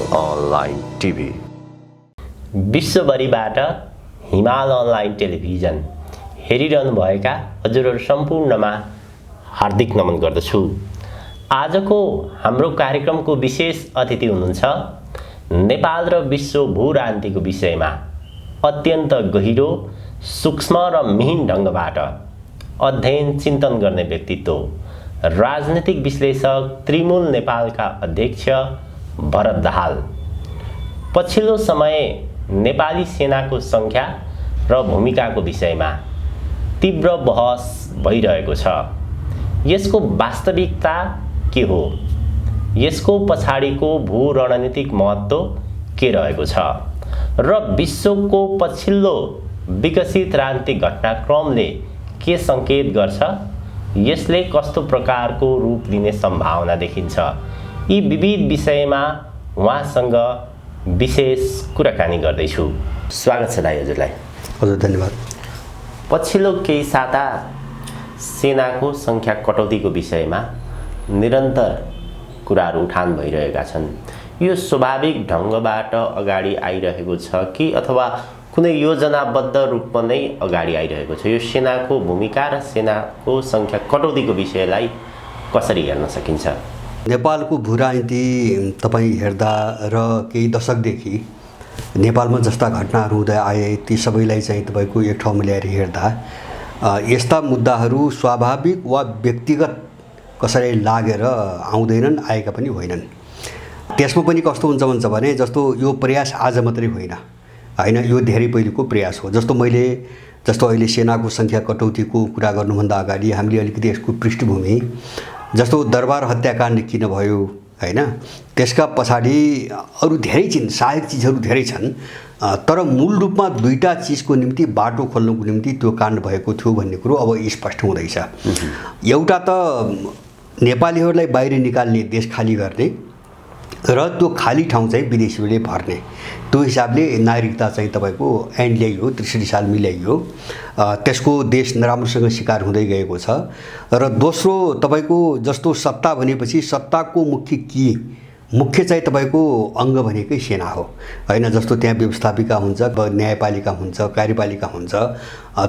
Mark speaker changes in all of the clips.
Speaker 1: Online TV.
Speaker 2: विश्वभरिबाट हिमाल online television हेरिरहनुभएका हजुरहरू सम्पूर्णमा हार्दिक नमन गर्दछु। आजको हाम्रो कार्यक्रमको विशेष अतिथि हुनुहुन्छ नेपाल र विश्व भूराजनीतिको विषयमा अत्यन्त गहिरो, सूक्ष्म र मिहिन ढङ्गबाट अध्ययन चिन्तन गर्ने व्यक्तित्व, राजनीतिक विश्लेषक, त्रिमूल नेपालका अध्यक्ष भरत दाहाल। पछिल्लो समय नेपाली सेनाको सङ्ख्या र भूमिकाको विषयमा तीव्र बहस भइरहेको छ। यसको वास्तविकता के हो? यसको पछाडिको भू रणनीतिक महत्त्व के रहेको छ र विश्वको पछिल्लो विकसित राजनीतिक घटनाक्रमले के सङ्केत गर्छ? यसले कस्तो प्रकारको रूप लिने सम्भावना देखिन्छ? यी विविध विषयमा उहाँसँग विशेष कुराकानी गर्दैछु। स्वागत छ दाइ हजुरलाई।
Speaker 3: हजुर धन्यवाद।
Speaker 2: पछिल्लो केही साता सेनाको सङ्ख्या कटौतीको विषयमा निरन्तर कुराहरू उठान भइरहेका छन्। यो स्वाभाविक ढङ्गबाट अगाडि आइरहेको छ कि अथवा कुनै योजनाबद्ध रूपमा नै अगाडि आइरहेको छ? यो सेनाको भूमिका र सेनाको सङ्ख्या कटौतीको विषयलाई कसरी हेर्न सकिन्छ?
Speaker 3: नेपालको भूराजनीति तपाईँ हेर्दा र केही दशकदेखि नेपालमा जस्ता घटनाहरू हुँदै आए ती सबैलाई चाहिँ तपाईँको एक ठाउँमा ल्याएर हेर्दा यस्ता मुद्दाहरू स्वाभाविक वा व्यक्तिगत कसैलाई लागेर आउँदैनन्, आएका पनि होइनन्। त्यसमा पनि कस्तो हुन्छ भने जस्तो यो प्रयास आज मात्रै होइन, यो धेरै पहिलेको प्रयास हो। जस्तो अहिले सेनाको सङ्ख्या कटौतीको कुरा गर्नुभन्दा अगाडि हामीले अलिकति यसको पृष्ठभूमि, जस्तो दरबार हत्याकाण्ड किन भयो होइन, त्यसका पछाडि अरू धेरै सहायक चिजहरू धेरै छन्, तर मूल रूपमा दुईटा चिजको निम्ति बाटो खोल्नुको निम्ति त्यो काण्ड भएको थियो भन्ने कुरो अब स्पष्ट हुँदैछ। एउटा त नेपालीहरूलाई बाहिर निकाल्ने, देश खाली गर्ने र त्यो खाली ठाउँ चाहिँ विदेशीहरूले भर्ने, त्यो हिसाबले नागरिकता चाहिँ तपाईँको ऐन ल्याइयो, 63 सालमा ल्याइयो। त्यसको देश नराम्रोसँग शिकार हुँदै गएको छ। र दोस्रो तपाईँको जस्तो सत्ता भनेपछि सत्ताको मुख्य चाहिँ तपाईँको अङ्ग भनेकै सेना हो होइन। जस्तो त्यहाँ व्यवस्थापिका हुन्छ, न्यायपालिका हुन्छ, कार्यपालिका हुन्छ,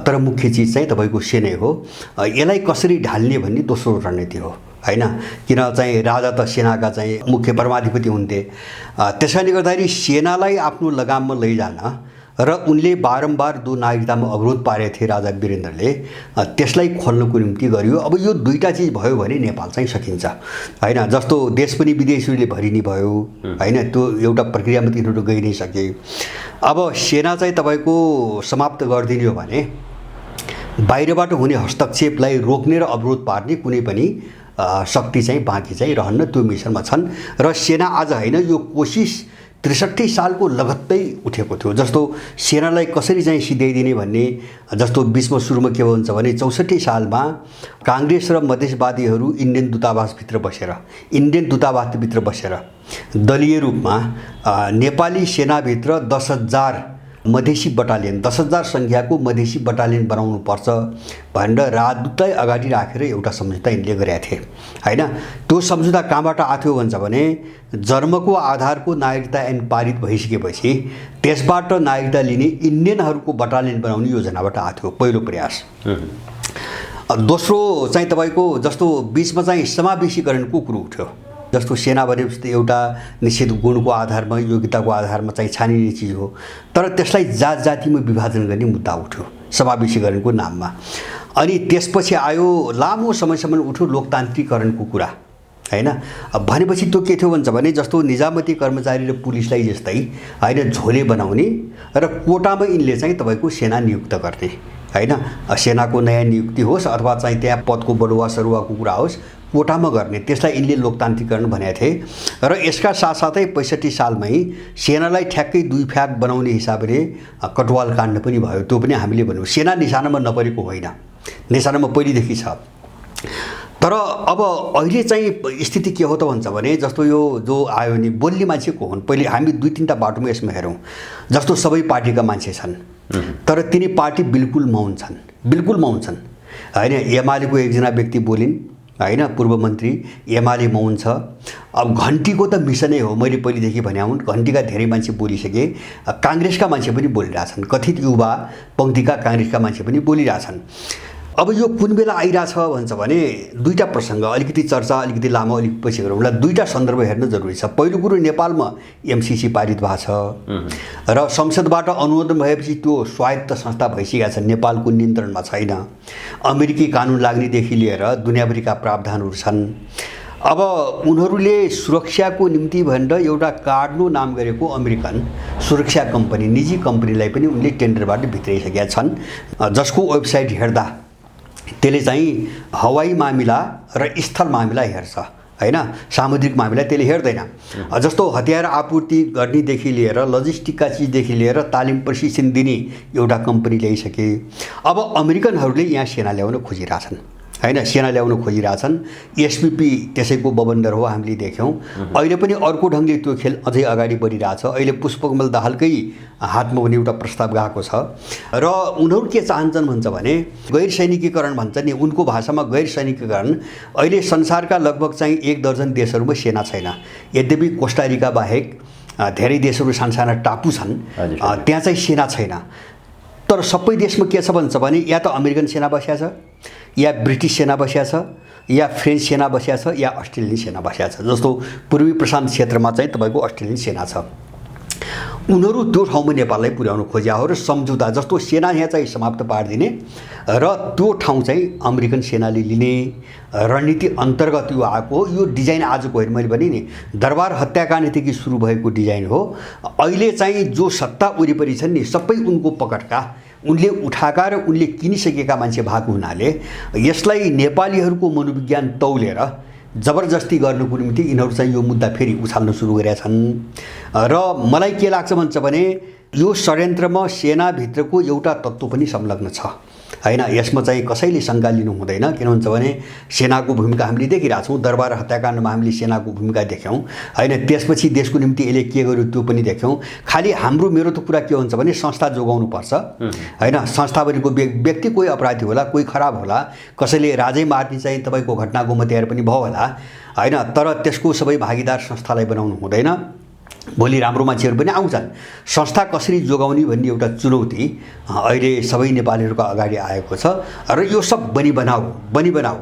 Speaker 3: तर मुख्य चिज चाहिँ तपाईँको सेनै हो। यसलाई कसरी ढाल्ने भन्ने दोस्रो रणनीति हो होइन। किन चाहिँ राजा त सेनाका चाहिँ मुख्य परमाधिपति हुन्थे। त्यसैले गर्दाखेरि सेनालाई आफ्नो लगाममा लैजान र उनले बारम्बार दो नागरिकतामा अवरोध पारेका थिए राजा वीरेन्द्रले, त्यसलाई खोल्नको निम्ति गरियो। अब यो दुईटा चिज भयो भने नेपाल चाहिँ सकिन्छ होइन। जस्तो देश पनि विदेशीहरूले भरिने भयो होइन, त्यो एउटा प्रक्रियामा तिनीहरू गइ नै सके। अब सेना चाहिँ तपाईँको समाप्त गरिदिने हो भने बाहिरबाट हुने हस्तक्षेपलाई रोक्ने र अवरोध पार्ने कुनै पनि शक्ति चाहिँ बाँकी चाहिँ रहन्न, त्यो मिसनमा छन्। र सेना आज होइन, यो कोसिस 63 सालको लगत्तै उठेको थियो। जस्तो सेनालाई कसरी चाहिँ सिध्याइदिने भन्ने, जस्तो बिचमा सुरुमा के भन्छ भने 64 सालमा काङ्ग्रेस र मधेसवादीहरू इन्डियन दूतावासभित्र बसेर दलीय रूपमा नेपाली सेनाभित्र 10,000 मधेसी बटालियन, 10,000 सङ्ख्याको मधेसी बटालियन बनाउनुपर्छ भनेर राजदूतलाई अगाडि राखेर एउटा सम्झौता यिनले गरेका थिए होइन। त्यो सम्झौता कहाँबाट आथ्यो भन्छ भने जन्मको आधारको नागरिकता ऐन पारित भइसकेपछि त्यसबाट नागरिकता लिने इन्डियनहरूको बटालियन बनाउने योजनाबाट आथ्यो पहिलो प्रयास। दोस्रो चाहिँ तपाईँको जस्तो बिचमा चाहिँ समावेशीकरणको कुरो उठ्यो। जस्तो सेना भनेपछि त एउटा निश्चित गुणको आधारमा, योग्यताको आधारमा चाहिँ छानिने चिज हो, तर त्यसलाई जातिमा विभाजन गर्ने मुद्दा उठ्यो समावेशीकरणको नाममा। अनि त्यसपछि आयो लामो समयसम्म उठ्यो लोकतान्त्रिकरणको कुरा होइन। भनेपछि त्यो के थियो भन्छ भने जस्तो निजामती कर्मचारी र पुलिसलाई जस्तै होइन झोले बनाउने र कोटामा यिनले चाहिँ तपाईँको सेना नियुक्त गर्ने होइन। सेनाको नयाँ नियुक्ति होस् अथवा चाहिँ त्यहाँ पदको बढुवा सरुवाको कुरा होस्, कोटामा गर्ने, त्यसलाई यिनले लोकतान्त्रिकरण भनेका थिए। र यसका साथसाथै 65 सालमै सेनालाई ठ्याक्कै दुई फ्याक बनाउने हिसाबले कटवाल काण्ड पनि भयो। त्यो पनि हामीले भन्यौँ सेना निशानामा नपरेको होइन, निशानामा पहिलेदेखि छ। तर अब अहिले चाहिँ स्थिति के हो त भन्छ भने जस्तो यो जो आयो नि बोल्ने मान्छे को हुन्, पहिले हामी 2-3टा बाटोमा यसमा हेरौँ। जस्तो सबै पार्टीका मान्छे छन्, तर तिनी पार्टी बिल्कुल मौन छन् होइन। एमालेको एकजना व्यक्ति बोलिन्, होइन, पूर्व मन्त्री एमालेमा हुनुहुन्छ। अब घन्टीको त मिसनै हो, मैले पहिलेदेखि भने हुन्, घन्टीका धेरै मान्छे बोलिसके, काङ्ग्रेसका मान्छे पनि बोलिरहेछन्, कथित युवा पङ्क्तिका काङ्ग्रेसका मान्छे पनि बोलिरहेछन्। अब यो कुन बेला आइरहेछ भन्छ भने दुईवटा प्रसङ्ग, अलिकति चर्चा अलिकति लामो अलिक पछि गरौँला। दुईवटा सन्दर्भ हेर्न जरुरी छ। पहिलो कुरो, नेपालमा एमसिसी पारित भएको छ र संसदबाट अनुमोदन भएपछि त्यो स्वायत्त संस्था भइसकेका छन्, नेपालको नियन्त्रणमा छैन। अमेरिकी कानुन लाग्नेदेखि लिएर दुनियाँभरिका प्रावधानहरू छन्। अब उनीहरूले सुरक्षाको निम्ति भनेर एउटा कार्डनो नाम गरेको अमेरिकन सुरक्षा कम्पनी, निजी कम्पनीलाई पनि उनले टेन्डरबाट भित्राइसकेका छन्, जसको वेबसाइट हेर्दा त्यसले चाहिँ हवाई मामिला र स्थल मामिला हेर्छ, होइन, सामुद्रिक मामिला त्यसले हेर्दैन। जस्तो हतियार आपूर्ति गर्नेदेखि लिएर लजिस्टिकका चिजदेखि लिएर तालिम प्रशिक्षण दिने एउटा कम्पनी ल्याइसके। अब अमेरिकनहरूले यहाँ सेना ल्याउन खोजिरहेछन्, होइन, सेना ल्याउन खोजिरहेछन्। एसपिपी त्यसैको बबन्डर हो, हामीले देख्यौँ। अहिले पनि अर्को ढङ्गले त्यो खेल अझै अगाडि बढिरहेछ। अहिले पुष्पकमल दाहालकै हातमा पनि एउटा प्रस्ताव गएको छ र उनीहरू के चाहन्छन् भन्छ भने गैर सैनिकीकरण भन्छ नि, उनको भाषामा गैर सैनिकीकरण। अहिले संसारका लगभग चाहिँ 1 दर्जन देशहरूमा सेना छैन। यद्यपि कोस्टारिका बाहेक धेरै देशहरू साना टापु छन्, त्यहाँ चाहिँ सेना छैन। तर सबै देशमा के छ भन्छ भने या त अमेरिकन सेना बसिया छ, या ब्रिटिस सेना बसिया छ, या फ्रेन्च सेना बसिया छ, या अस्ट्रेलियन सेना बसिया छ। जस्तो पूर्वी प्रशान्त क्षेत्रमा चाहिँ तपाईँको अस्ट्रेलियन सेना छ। उनीहरू त्यो ठाउँमा नेपाललाई पुर्याउन खोज्या हो र सम्झौता जस्तो सेना यहाँ चाहिँ समाप्त पारिदिने र त्यो ठाउँ चाहिँ अमेरिकन सेनाले लिने रणनीति अन्तर्गत यो आएको हो। यो डिजाइन आजको होइन, मैले भने नि दरबार हत्याकाण्डदेखि सुरु भएको डिजाइन हो। अहिले चाहिँ जो सत्ता वरिपरि छन् नि सबै उनको पकडका, उनले उठाएका र उनले किनिसकेका मान्छे भएको हुनाले यसलाई नेपालीहरूको मनोविज्ञान तौलेर जबरजस्ती गर्नुको निम्ति यिनीहरू चाहिँ यो मुद्दा फेरि उछाल्न सुरु गरेका छन्। र मलाई के लाग्छ भन्छ भने यो षड्यन्त्रमा सेनाभित्रको एउटा तत्त्व पनि संलग्न छ, होइन। यसमा चाहिँ कसैले शङ्का लिनु हुँदैन। किन भन्छ भने सेनाको भूमिका हामीले देखिरहेछौँ, दरबार हत्याकाण्डमा हामीले सेनाको भूमिका देख्यौँ, होइन। त्यसपछि देशको निम्ति यसले के गर्यो त्यो पनि देख्यौँ। खालि मेरो त कुरा के हुन्छ भने संस्था जोगाउनुपर्छ, होइन। संस्थाभरिको व्यक्ति कोही अपराधी होला, कोही खराब होला, कसैले राजै मार्ने चाहिँ तपाईँको घटनाको तयार पनि भयो होला, होइन। तर त्यसको सबै भागीदार संस्थालाई बनाउनु हुँदैन। भोलि राम्रो मान्छेहरू पनि आउँछन्। संस्था कसरी जोगाउने भन्ने एउटा चुनौती अहिले सबै नेपालीहरूको अगाडि आएको छ र यो सब बनी बनाऊ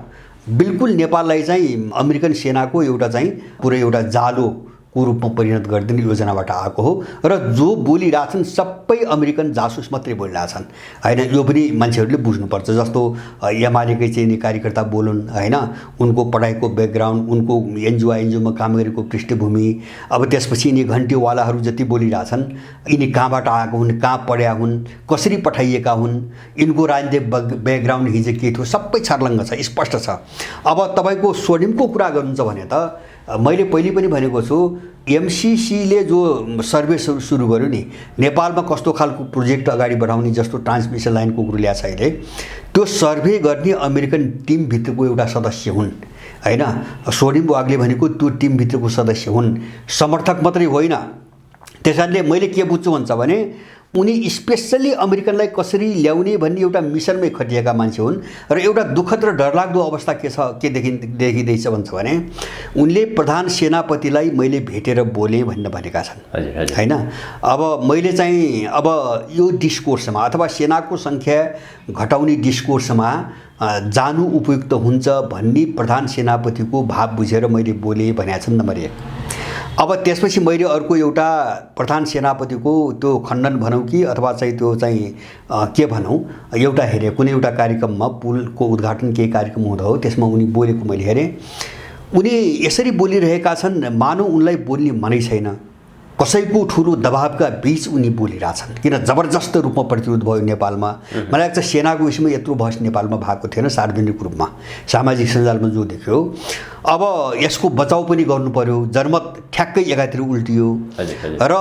Speaker 3: बिल्कुल नेपाललाई चाहिँ अमेरिकन सेनाको एउटा चाहिँ पुरै एउटा जालोको रूपमा परिणत गरिदिने योजनाबाट आएको हो। र जो बोलिरहेछन् सबै अमेरिकन जासुस मात्रै बोलिरहेछन्, होइन। यो पनि मान्छेहरूले बुझ्नुपर्छ। जस्तो एमालेकै चाहिँ कार्यकर्ता बोलुन्, होइन, उनको पढाइको ब्याकग्राउन्ड, उनको एनजिओमा काम गरेको पृष्ठभूमि, अब त्यसपछि यिनी घन्टीवालाहरू जति बोलिरहेछन् यिनी कहाँबाट आएको हुन्, कहाँ पढ्या हुन्, कसरी पठाइएका हुन्, यिनको राजनीतिक ब्याकग्राउन्ड हिजो के थियो, सबै छर्लङ्ग छ, स्पष्ट छ। अब तपाईँको स्वर्णिमको कुरा गर्नुहुन्छ भने त मैले पहिले पनि भनेको छु, एमसिसीले जो सर्वे सुरु गर्यो नि नेपालमा कस्तो खालको प्रोजेक्ट अगाडि बढाउने, जस्तो ट्रान्समिसन लाइनको कुरो ल्याएको छ अहिले, त्यो सर्वे गर्ने अमेरिकन टिमभित्रको एउटा सदस्य हुन्, होइन। स्वर्णिम वाग्ले भनेको त्यो टिमभित्रको सदस्य हुन्, समर्थक मात्रै होइन। त्यस कारणले मैले के बुझ्छु भन्छ भने उनी स्पेसल्ली अमेरिकनलाई कसरी ल्याउने भन्ने एउटा मिसनमै खटिएका मान्छे हुन्। र एउटा दुःखद र डरलाग्दो अवस्था के छ, के देखिँदैछ भन्छ भने उनले प्रधान सेनापतिलाई मैले भेटेर बोलेँ भनेका छन्, होइन। अब मैले चाहिँ अब यो डिस्कोर्समा अथवा सेनाको सङ्ख्या घटाउने डिस्कोर्समा जानु उपयुक्त हुन्छ भन्ने प्रधान सेनापतिको भाव बुझेर मैले बोलेँ भनेका छन् नम्बर 1। अब त्यसपछि मैले अर्को एउटा प्रधान सेनापतिको त्यो खण्डन भनौँ कि अथवा चाहिँ त्यो चाहिँ के भनौँ एउटा हेरेँ, कुनै एउटा कार्यक्रममा पुलको उद्घाटन केही कार्यक्रम हुँदा हो, त्यसमा उनी बोलेको मैले हेरेँ। उनी यसरी बोलिरहेका छन् मानौ उनलाई बोल्ने मनै छैन, कसैको ठुलो दबावका बीच उनी बोलिरहेछन्। किन जबरजस्त रूपमा प्रतिरोध भयो नेपालमा। मलाई लाग्छ सेनाको विषयमा यत्रो बहस नेपालमा भएको थिएन सार्वजनिक रूपमा, सामाजिक सञ्जालमा जो देख्यो। अब यसको बचाउ पनि गर्नु पर्यो, जनमत ठ्याक्कै एकातिर उल्टियो र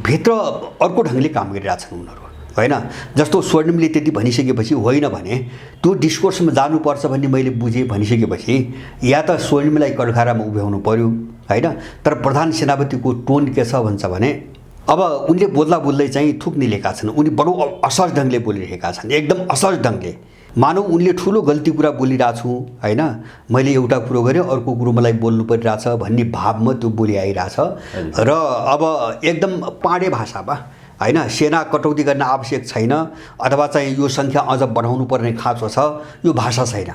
Speaker 3: भित्र अर्को ढङ्गले काम गरिरहेछन् उनीहरू, होइन। जस्तो स्वर्णिमले त्यति भनिसकेपछि होइन भने त्यो डिस्कोर्समा जानुपर्छ भन्ने मैले बुझेँ भनिसकेपछि या त स्वर्णिमलाई कड्खारामा उभ्याउनु पर्यो, होइन। तर प्रधान सेनापतिको टोन के छ भन्छ भने अब उनले बोल्दै चाहिँ थुक निलेका छन्। उनी बडो असहज ढङ्गले बोलिरहेका छन्, एकदम असहज ढङ्गले। मानौ उनले ठुलो गल्ती कुरा बोलिरहेको छु होइन, मैले एउटा कुरो गरेँ अर्को कुरो मलाई बोल्नु परिरहेछ भन्ने भावमा त्यो बोली आइरहेछ र अब एकदम पाडे भाषामा होइन सेना कटौती गर्न आवश्यक छैन अथवा चाहिँ यो सङ्ख्या अझ बढाउनु पर्ने खाँचो छ, यो भाषा छैन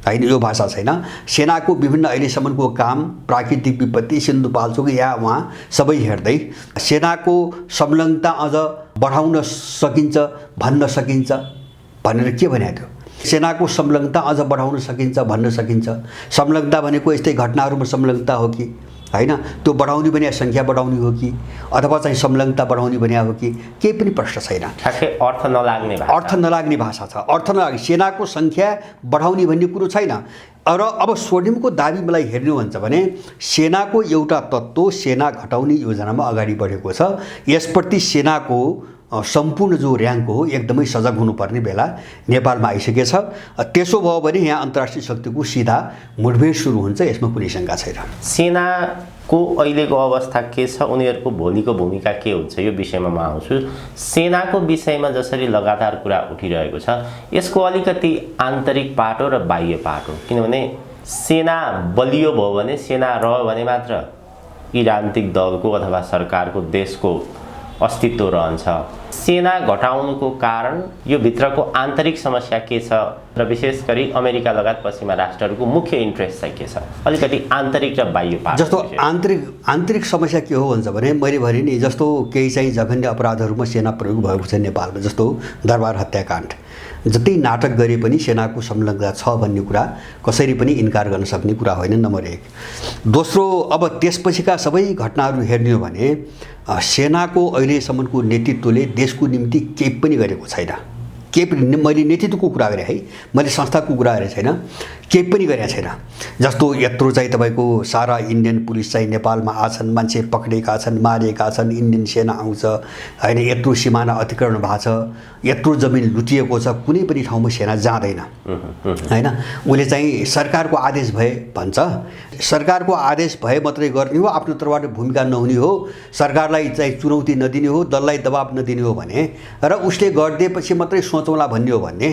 Speaker 3: होइन, यो भाषा छैन। सेनाको विभिन्न अहिलेसम्मको काम, प्राकृतिक विपत्ति, सिन्धुपाल्चोक यहाँ उहाँ सबै हेर्दै सेनाको संलग्नता अझ बढाउन सकिन्छ भन्न सकिन्छ भनेर के भनेको थियो? सेनाको संलग्नता अझ बढाउन सकिन्छ भन्न सकिन्छ। संलग्नता भनेको यस्तै घटनाहरूमा संलग्नता हो कि होइन, त्यो बढाउने भने सङ्ख्या बढाउने हो कि अथवा चाहिँ संलग्नता बढाउने भने हो कि, केही पनि प्रश्न छैन।
Speaker 2: ठ्याक्कै अर्थ नलाग्ने
Speaker 3: भाषा छ। अर्थ नलाग्ने, सेनाको सङ्ख्या बढाउने भन्ने कुरो छैन। र अब स्वर्णिमको दाबी मलाई हेर्नु भन्छ भने सेनाको एउटा तत्त्व सेना घटाउने योजनामा अगाडि बढेको छ। यसप्रति सेनाको सम्पूर्ण जो र्याङ्क हो एकदमै सजग हुनुपर्ने बेला नेपालमा आइसकेछ। त्यसो भयो भने यहाँ अन्तर्राष्ट्रिय शक्तिको सिधा मुठभेड सुरु हुन्छ, यसमा कुनै शङ्का छैन।
Speaker 2: सेनाको अहिलेको अवस्था के छ, उनीहरूको भोलिको भूमिका के हुन्छ, यो विषयमा म आउँछु। सेनाको विषयमा जसरी लगातार कुरा उठिरहेको छ, यसको अलिकति आन्तरिक पाटो र बाह्य पाटो, किनभने सेना बलियो भयो भने, सेना रह्यो भने मात्र यी राजनीतिक दलको अथवा सरकारको देशको अस्तित्व रहन्छ। सेना घटाउनुको कारण यो भित्रको आन्तरिक समस्या के छ र विशेष गरी अमेरिका लगायत पश्चिमा राष्ट्रहरूको मुख्य इन्ट्रेस्ट चाहिँ के छ? अलिकति आन्तरिक र बाह्य पाटो
Speaker 3: जस्तो आन्तरिक समस्या के हो भन्छ भने मैले भने नि जस्तो केही चाहिँ जघन्य अपराधहरूमा सेना प्रयोग भएको छ नेपालमा, जस्तो दरबार हत्याकाण्ड। जति नाटक गरे पनि सेनाको संलग्नता छ भन्ने कुरा कसरी पनि इन्कार गर्न सक्ने कुरा होइन, नम्बर 1। दोस्रो, अब त्यसपछिका सबै घटनाहरू हेर्ने हो भने सेनाको अहिलेसम्मको नेतृत्वले देशको निम्ति केही पनि गरेको छैन। केही पनि, मैले नेतृत्वको कुरा गरेँ है, मैले संस्थाको कुरा गरेको छैन, केही पनि गरेको छैन। जस्तो यत्रो चाहिँ तपाईँको सारा इन्डियन पुलिस चाहिँ नेपालमा आछन्, मान्छे पक्रेका छन्, मारेका छन्, इन्डियन सेना आउँछ होइन, यत्रो सिमाना अतिक्रमण भएको छ, यत्रो जमिन लुटिएको छ, कुनै पनि ठाउँमा सेना जाँदैन होइन। उसले चाहिँ सरकारको आदेश भए भन्छ, सरकारको आदेश भए मात्रै गर्ने हो, आफ्नो तर्फबाट भूमिका नहुने हो, सरकारलाई चाहिँ चुनौती नदिने हो, दललाई दबाब नदिने हो भने र उसले गरिदिएपछि मात्रै सोचौँला भन्ने हो भने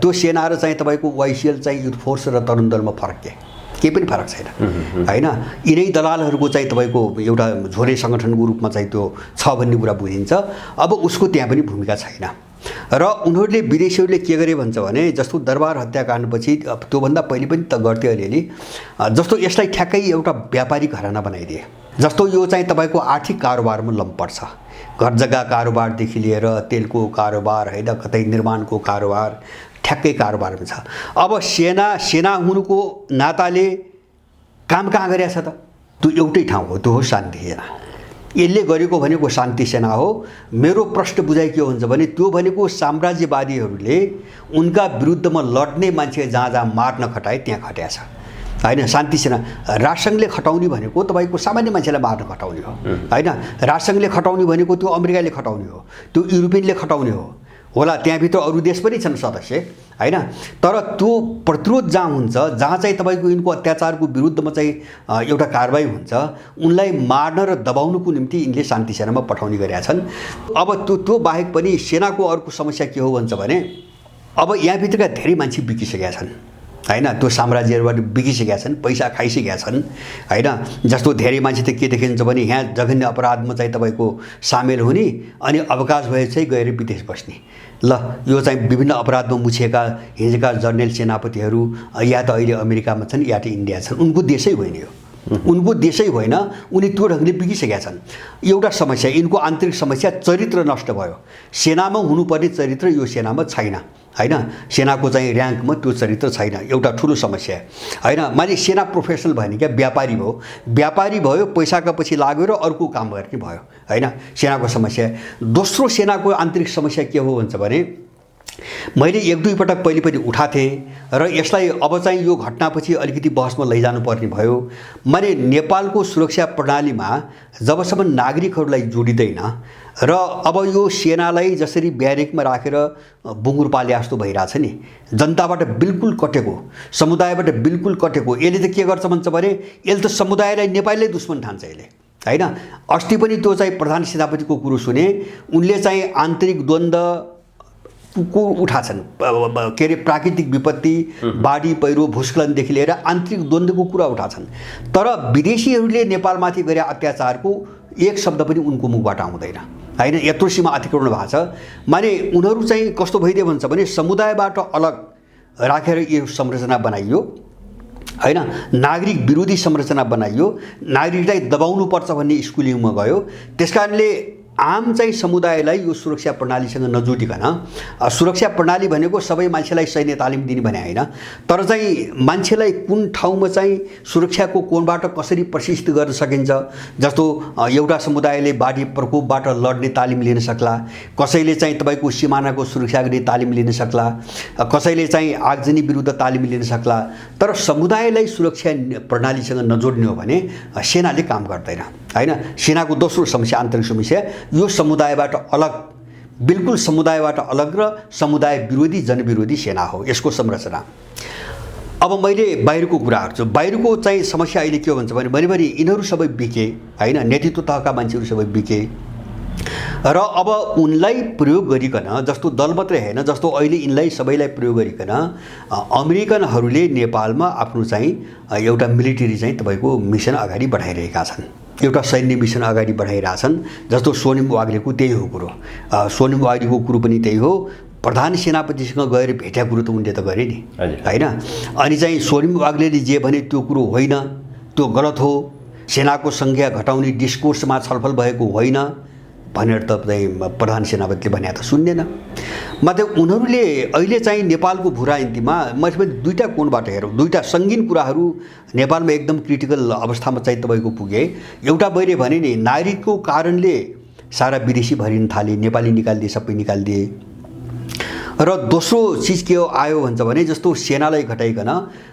Speaker 3: त्यो सेना र चाहिँ तपाईँको वाइसिएल चाहिँ युथ फोर्स र तरुण दलमा फरक केही पनि फरक छैन होइन। यिनै दलालहरूको चाहिँ तपाईँको एउटा झोरे सङ्गठनको रूपमा चाहिँ त्यो छ भन्ने कुरा बुझिन्छ। अब उसको त्यहाँ पनि भूमिका छैन र उनीहरूले विदेशीहरूले के गरे भन्छ भने जस्तो दरबार हत्याकाण्डपछि त्योभन्दा पहिले पनि त गर्थे अलिअलि, जस्तो यसलाई ठ्याक्कै एउटा व्यापारिक घराना बनाइदिए। जस्तो यो चाहिँ तपाईँको आर्थिक कारोबारमा लम्पट छ, घर जग्गा कारोबारदेखि लिएर तेलको कारोबार होइन, कतै निर्माणको कारोबार, ठ्याक्कै कारोबारमा छ। अब सेना हुनुको नाताले काम कहाँ गरेछ त? त्यो एउटै ठाउँ हो, त्यो हो शान्ति सेना। यसले गरेको भनेको शान्ति सेना हो। मेरो प्रश्न बुझाइ के हुन्छ भने त्यो भनेको साम्राज्यवादीहरूले उनका विरुद्धमा लड्ने मान्छे जहाँ जहाँ मार्न खटाए त्यहाँ खट्याछ होइन। शान्ति सेना राष्ट्रसङ्घले खटाउने भनेको तपाईँको सामान्य मान्छेलाई मार्न खटाउने हो होइन। राष्ट्रसङ्घले खटाउने भनेको त्यो अमेरिकाले खटाउने हो, त्यो युरोपियनले खटाउने हो होला, त्यहाँभित्र अरू देश पनि छन् सदस्य होइन। तर त्यो प्रतिरोध जहाँ हुन्छ, जहाँ चाहिँ तपाईँको यिनको अत्याचारको विरुद्धमा चाहिँ एउटा कारबाही हुन्छ, उनलाई मार्न र दबाउनुको निम्ति यिनले शान्ति सेनामा पठाउने गरेका छन्। अब त्यो बाहेक पनि सेनाको अर्को समस्या के हो भन्छ भने अब यहाँभित्रका धेरै मान्छे बिकिसकेका छन् होइन, त्यो साम्राज्यहरूबाट बिकिसकेका छन्, पैसा खाइसकेका छन् होइन। जस्तो धेरै मान्छे त के देखिन्छ भने यहाँ जघन्य अपराधमा चाहिँ तपाईँको सामेल हुने अनि अवकाश भए चाहिँ गएर विदेश बस्ने। ल यो चाहिँ विभिन्न अपराधमा मुछिएका हिजोका जर्नल सेनापतिहरू या त अहिले अमेरिकामा छन् या त इन्डिया छन्, उनको देशै होइन यो, उनको देशै होइन, उनी त्यो ढङ्गले बिगिसकेका छन्। एउटा समस्या, यिनको आन्तरिक समस्या चरित्र नष्ट भयो। सेनामा हुनुपर्ने चरित्र यो सेनामा छैन होइन। सेनाको चाहिँ र्याङ्कमा त्यो चरित्र छैन, एउटा ठुलो समस्या होइन। माने सेना प्रोफेसनल भयो नि, क्या व्यापारी भयो, पैसाका पछि लाग्यो र अर्को काम गर्ने भयो होइन, सेनाको समस्या। दोस्रो सेनाको आन्तरिक समस्या के हो भन्छ भने मैले एक दुई पटक पहिले पनि उठाएको थिएँ र यसलाई अब चाहिँ यो घटनापछि अलिकति बहसमा लैजानु पर्ने भयो। माने नेपालको सुरक्षा प्रणालीमा जबसम्म नागरिकहरूलाई जोडिँदैन र अब यो सेनालाई जसरी ब्यारेकमा राखेर बुङ्गुर पाले जस्तो भइरहेछ नि, जनताबाट बिल्कुल कटेको, समुदायबाट बिल्कुल कटेको, यसले त के गर्छ भन्छ भने यसले त समुदायलाई नेपालले दुश्मन ठान्छ यसले होइन। अस्ति पनि त्यो चाहिँ प्रधान सेनापतिको कुरो सुने, उनले चाहिँ आन्तरिक द्वन्द्व को उठाछन् के अरे प्राकृतिक विपत्ति बाढी पहिरो भूस्खलनदेखि लिएर आन्तरिक द्वन्द्वको कुरा उठाछन् तर विदेशीहरूले नेपालमाथि गरे अत्याचारको एक शब्द पनि उनको मुखबाट आउँदैन हैन यत्रो सीमा अतिक्रमण भएको छ माने उनीहरू चाहिँ कस्तो भइदियो भन्छ भने समुदायबाट अलग राखेर यो संरचना बनाइयो हैन नागरिक विरोधी संरचना बनाइयो नागरिकलाई दबाउनुपर्छ भन्ने स्कुलिङमा गयो त्यसकारणले आम चाहिँ समुदायलाई यो सुरक्षा प्रणालीसँग नजुटिकन सुरक्षा प्रणाली भनेको सबै मान्छेलाई सैन्य तालिम दिने भने हैन तर चाहिँ मान्छेलाई कुन ठाउँमा चाहिँ सुरक्षाको कोणबाट कसरी प्रशिक्षित गर्न सकिन्छ जस्तो एउटा समुदायले बाढी प्रकोपबाट लड्ने तालिम लिन सक्ला कसैले चाहिँ तपाईको सीमानाको सुरक्षा गर्ने तालिम लिन सक्ला कसैले चाहिँ आगजनी विरुद्ध तालिम लिन सक्ला तर समुदायलाई सुरक्षा प्रणालीसँग नजोड्ने हो भने सेनाले काम गर्दैन हैन सेनाको दोस्रो समस्या आन्तरिक समस्या यो समुदायबाट अलग बिल्कुल समुदायबाट अलग र समुदाय विरोधी जनविरोधी सेना हो यसको संरचना अब मैले बाहिरको कुरा गर्छु बाहिरको चाहिँ समस्या अहिले के हो भन्छ भने भरिभरि यिनीहरू सबै बिके हैन नेतृत्व तहका मान्छेहरू सबै बिके र अब उनलाई प्रयोग गरिकन जस्तो दल मात्रै हैन जस्तो अहिले यिनलाई सबैलाई प्रयोग गरिकन अमेरिकनहरूले नेपालमा आफ्नो चाहिँ एउटा मिलिटरी चाहिँ तपाईको मिसन अगाडि बढाइरहेका छन् एउटा सैन्य मिसन अगाडि बढाइरहेछन् जस्तो सोनिम वाग्लेको त्यही हो कुरो सोनिम वाग्लेको कुरो पनि त्यही हो प्रधान सेनापतिसँग गएर भेट्या कुरो त उनले त गरे नि हैन अनि चाहिँ सोनिम वाग्लेले जे भने त्यो कुरो होइन त्यो गलत हो सेनाको संख्या घटाउने डिस्कोर्समा छलफल भएको होइन भनेर त प्रधान सेनापतिले भने त सुन्दैन मतलब उनीहरूले अहिले चाहिँ नेपालको भू राजनीतिमा मैले दुईटा कोणबाट हेरौँ दुईटा सङ्गीन कुराहरू नेपालमा एकदम क्रिटिकल अवस्थामा चाहिँ तपाईको पुगे एउटा मैले भने नि नागरिकको कारणले सारा विदेशी भरिन थाले नेपाली निकालिदिए सबै निकालिदिए र दोस्रो चीज के आयो भन्छ भने जस्तो सेनालाई घटाइकन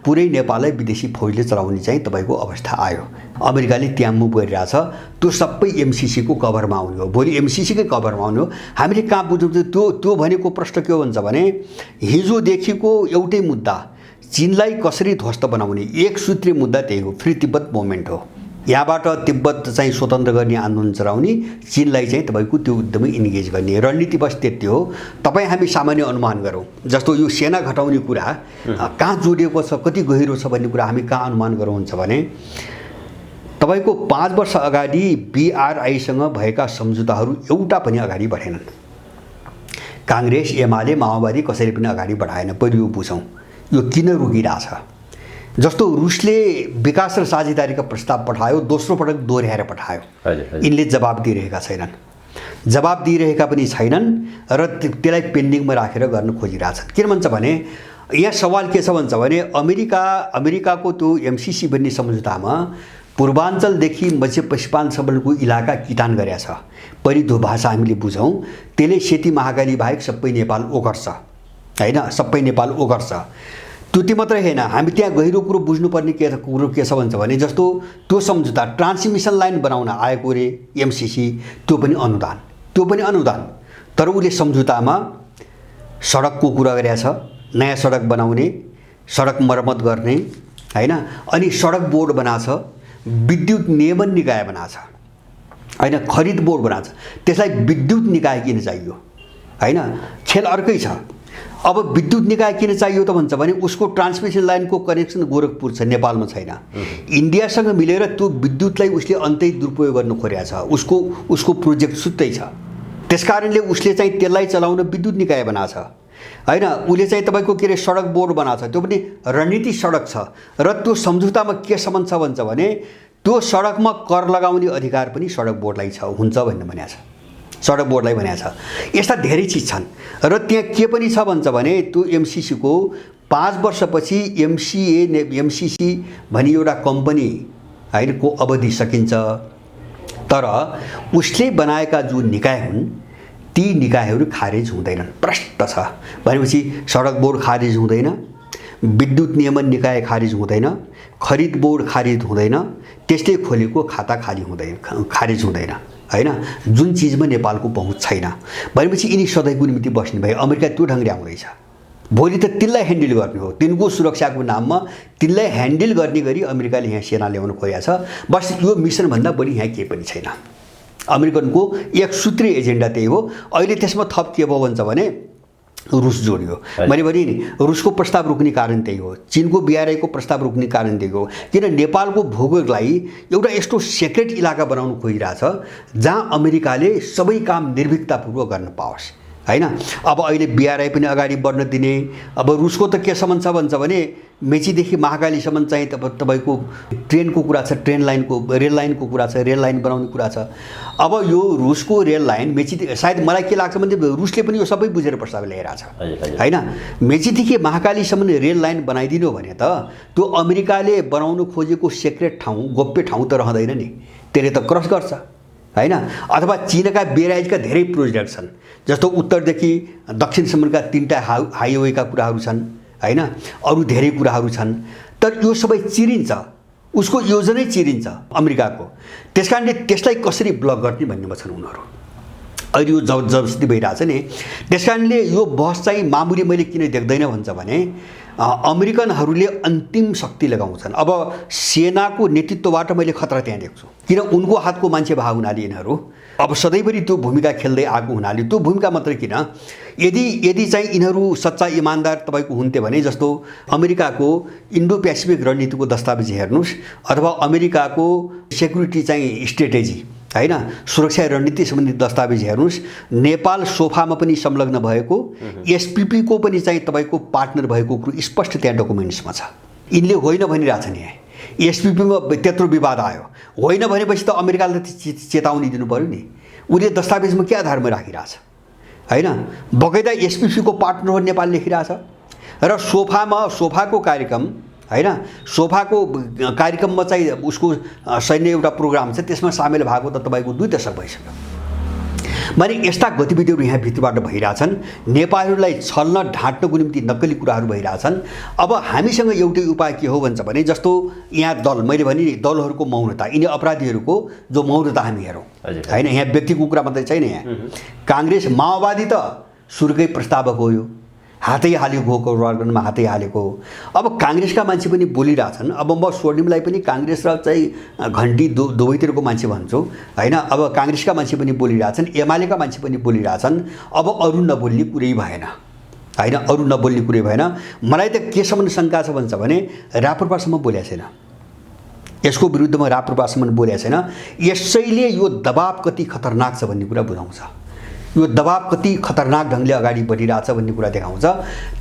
Speaker 3: पुरै नेपाललाई विदेशी फौजले चलाउने चाहिँ तपाईको अवस्था आयो अमेरिकाले त्यहाँ मुभ गरिरहेछ त्यो सबै एमसीसी को कभरमा आउने हो भोलि एमसीसी कै कभरमा आउने हो हामीले कहाँ बुझ्छौँ त्यो भनेको प्रश्न के हो भन्छ भने हिजोदेखिको एउटै मुद्दा चीनलाई कसरी ध्वस्त बनाउने एक सूत्रीय मुद्दा त्यही हो फ्री तिब्बत मुभमेन्ट हो यहाँबाट तिब्बत चाहिँ स्वतन्त्र गर्ने आन्दोलन चलाउने चीनलाई चाहिँ तपाईको त्यो एकदमै इन्गेज गर्ने रणनीति बस त्यति हो तपाई हामी सामान्य अनुमान गरौँ जस्तो यो सेना घटाउने कुरा कहाँ जोडिएको छ कति गहिरो छ भन्ने कुरा हामी कहाँ अनुमान गरौँ हुन्छ भने तपाईको 5 वर्ष अगाडि बीआरआई सँग भएका सम्झौताहरू एउटा पनि अगाडि बढेनन् कांग्रेस एमाले माओवादी कसैले पनि अगाडि बढाएन पहिलो यो बुझौँ यो किन रोकिरहेछ जस्तो रुसले विकास र साझेदारीका प्रस्ताव पठायो दोस्रो पटक दोहोर्याएर पठायो यिनले जवाब दिइरहेका छैनन् जवाब दिइरहेका पनि छैनन् र त्यसलाई पेन्डिङमा राखेर गर्न खोजिरहेछन् किन भन्छ भने यहाँ सवाल के छ भन्छ भने अमेरिकाको त्यो एमसीसी भन्ने सम्झौतामा पूर्वाञ्चलदेखि मध्य पश्चिमाञ्चलको इलाका किटान गरेछ परिधो भाषा हामीले बुझौँ त्यसले सेती महाकाली बाहेक सबै नेपाल ओगट्छ हैन सबै नेपाल ओगट्छ त्यति मात्रै हैन हामी त्यहाँ गहिरो कुरो बुझ्नुपर्ने के छ भन्छ भने जस्तो त्यो सम्झौता ट्रान्समिसन लाइन बनाउन आएको रे एमसीसी त्यो पनि अनुदान तर उले सम्झौतामा सडकको कुरा गरेछ नयाँ सडक बनाउने सडक मर्मत गर्ने हैन अनि सडक बोर्ड बनाछ विद्युत नियमन निकाय बनाछ हैन खरिद बोर्ड बनाछ त्यसलाई विद्युत निकाय किन चाहियो हैन खेल अर्कै छ अब विद्युत निकाय किन चाहियो त भन्छ भने उसको ट्रान्समिसन लाइनको कनेक्सन गोरखपुर छ नेपालमा छैन इन्डियासँग मिलेर त्यो विद्युतलाई उसले अन्तै दुरुपयोग गर्न खोजेको छ उसको प्रोजेक्ट सुत्तै छ त्यसकारणले उसले चाहिँ त्यसलाई चलाउन विद्युत निकाय बनाछ हैन उले चाहिँ तपाईको के रे सडक बोर्ड बनाछ त्यो पनि रणनीति सडक छ र त्यो सम्झौतामा के सम्बन्ध छ भन्छ भने त्यो सडकमा कर लगाउने अधिकार पनि सडक बोर्डलाई छ हुन्छ भन्ने भनेको छ सडक बोर्डलाई भनेको छ यस्ता धेरै चीज छन् र त्यहाँ के पनि छ भन्छ भने त्यो एमसीसी को 5 वर्षपछि एमसीसी भनी एउटा कम्पनी हैन को अवधि सकिन्छ तर उसले बनाएका जुन निकाय हुन् ती निकायहरू खारेज हुँदैनन् प्रष्ट छ भनेपछि सडक बोर्ड खारेज हुँदैन विद्युत नियमन निकाय खारेज हुँदैन खरिद बोर्ड खारेज हुँदैन त्यसले खोलेको खाता खारेज हुँदैन हैन जुन चीजमा नेपालको पहुँच छैन भनेपछि यिनी सधैँको निमित्त बस्ने भए अमेरिका त्यो ढङ्गले आउँदैछ भोलि त तिनलाई ह्यान्डल गर्ने हो तिनको सुरक्षाको नाममा तिनलाई ह्यान्डल गर्ने गरी अमेरिकाले यहाँ सेना ल्याउन खोजेको छ बस यो मिसन भन्दा बढी यहाँ केही पनि छैन अमेरिकनको एक सूत्रीय एजेन्डा त्यही हो अहिले त्यसमा थप के भयो भन्छ भने रुस जोडियो। मैले भने नि रुसको प्रस्ताव रोक्ने कारण त्यही हो, चीनको BRI को प्रस्ताव रोक्ने कारण त्यही हो, किन नेपालको भूगोललाई एउटा यस्तो सेक्रेट इलाका बनाउन खोजिरहेछ जहाँ अमेरिकाले सबै काम निर्भीकतापूर्वक गर्न पाओस् हैन। अब अहिले BRI पनि अगाडि बढ्न दिने। अब रुसको त के सम्बन्ध छ भन्छ भने मेचीदेखि महाकालीसम्म चाहिँ तपाईको ट्रेनको कुरा छ, रेल लाइनको कुरा छ, रेल लाइन बनाउने कुरा छ। अब यो रुसको रेल लाइन मेची, सायद मलाई के लाग्छ भने रुसले पनि यो सबै बुझेर प्रस्ताव ल्याइरहेछ हैन। मेचीदेखि महाकालीसम्म रेल लाइन बनाइदिनु भने त त्यो अमेरिकाले बनाउन खोजेको सेक्रेट ठाउँ, गोप्य ठाउँ त रहँदैन नि, त्यसले त क्रस गर्छ हैन। अथवा चीनका BRI का धेरै प्रोजेक्ट छन्, जस्तो उत्तरदेखि दक्षिणसम्मका 3टा हाइवेका कुराहरू छन् हैन, अरू धेरै कुराहरू छन्। तर यो सबै चिरिन्छ, उसको योजनै चिरिन्छ अमेरिकाको। त्यसकारणले त्यसलाई कसरी ब्लक गर्ने भन्नेमा छन् उनीहरू। अहिले यो जबरजस्ती भइरहेछ नि, त्यसकारणले यो बहस चाहिँ मामुली मैले किन देख्दैन भन्छ भने अमेरिकनहरूले अन्तिम शक्ति लगाउँछन्। अब सेनाको नेतृत्वबाट मैले खतरा त्यहाँ देख्छु, किन उनको हातको मान्छे भए हुनाले यिनीहरू अब सधैँभरि त्यो भूमिका खेल्दै आएको हुनाले। त्यो भूमिका मात्रै किन, यदि चाहिँ यिनीहरू सच्चा इमान्दार तपाईँको हुन्थे भने, जस्तो अमेरिकाको इन्डो पेसिफिक रणनीतिको दस्तावेज हेर्नुहोस् अथवा अमेरिकाको सेक्युरिटी चाहिँ स्ट्रेटेजी हैन, सुरक्षा रणनीति सम्बन्धी दस्तावेज हेर्नुहोस्, नेपाल सोफामा पनि संलग्न भएको, SPP को पनि चाहिँ तपाईँको पार्टनर भएको कुरो स्पष्ट त्यहाँ डकुमेन्ट्समा छ। यिनले होइन भनिरहेछन् यहाँ, SPP मा त्यत्रो विवाद आयो, होइन भनेपछि त अमेरिकाले चेतावनी दिनु पर्यो नि। उसले दस्तावेजमा के आधारमा राखिरहेछ हैन, बगैँदा SPP को पार्टनर हो नेपाल लेखिरहेछ। र सोफाको कार्यक्रम हैन, सोफाको कार्यक्रममा चाहिँ उसको सैन्य एउटा प्रोग्राम छ, त्यसमा सामेल भएको त तपाईको 2 दशक भइसक्यो। माने यस्ता गतिविधिहरू यहाँ भित्रबाट भइरहेछन्, नेपालीहरूलाई छल्न ढाँट्नको निम्ति नक्कली कुराहरू भइरहेछन्। अब हामीसँग एउटै उपाय के हो भन्छ भने, जस्तो यहाँ मैले भने नि दलहरूको मौनता, यिनी अपराधीहरूको जो मौनता हामी हेरौँ हैन। यहाँ व्यक्तिको कुरा मात्रै छैन, यहाँ काङ्ग्रेस माओवादी त सुरुकै प्रस्तावक हो, यो हातै हालेको हो, कौरवार्गनमा हातै हालेको हो। अब काङ्ग्रेसका मान्छे पनि बोलिरहेछन्। अब म स्वर्णिमलाई पनि काङ्ग्रेस र चाहिँ घन्टी दुवैतिरको मान्छे भन्छु हैन। अब काङ्ग्रेसका मान्छे पनि बोलिरहेछन्, एमालेका मान्छे पनि बोलिरहेछन्। अब अरू नबोल्ने कुरै भएन हैन, अरू नबोल्ने कुरै भएन। मलाई त केसम्म शङ्का छ भन्छ भने राप्रपासम्म बोलेको छैन, यसको विरुद्धमा राप्रपासम्म बोलेको छैन। यसैले यो दबाब कति खतरनाक छ भन्ने कुरा बुझाउँछ, यो दबाब कति खतरनाक ढङ्गले अगाडि बढिरहेछ भन्ने कुरा देखाउँछ।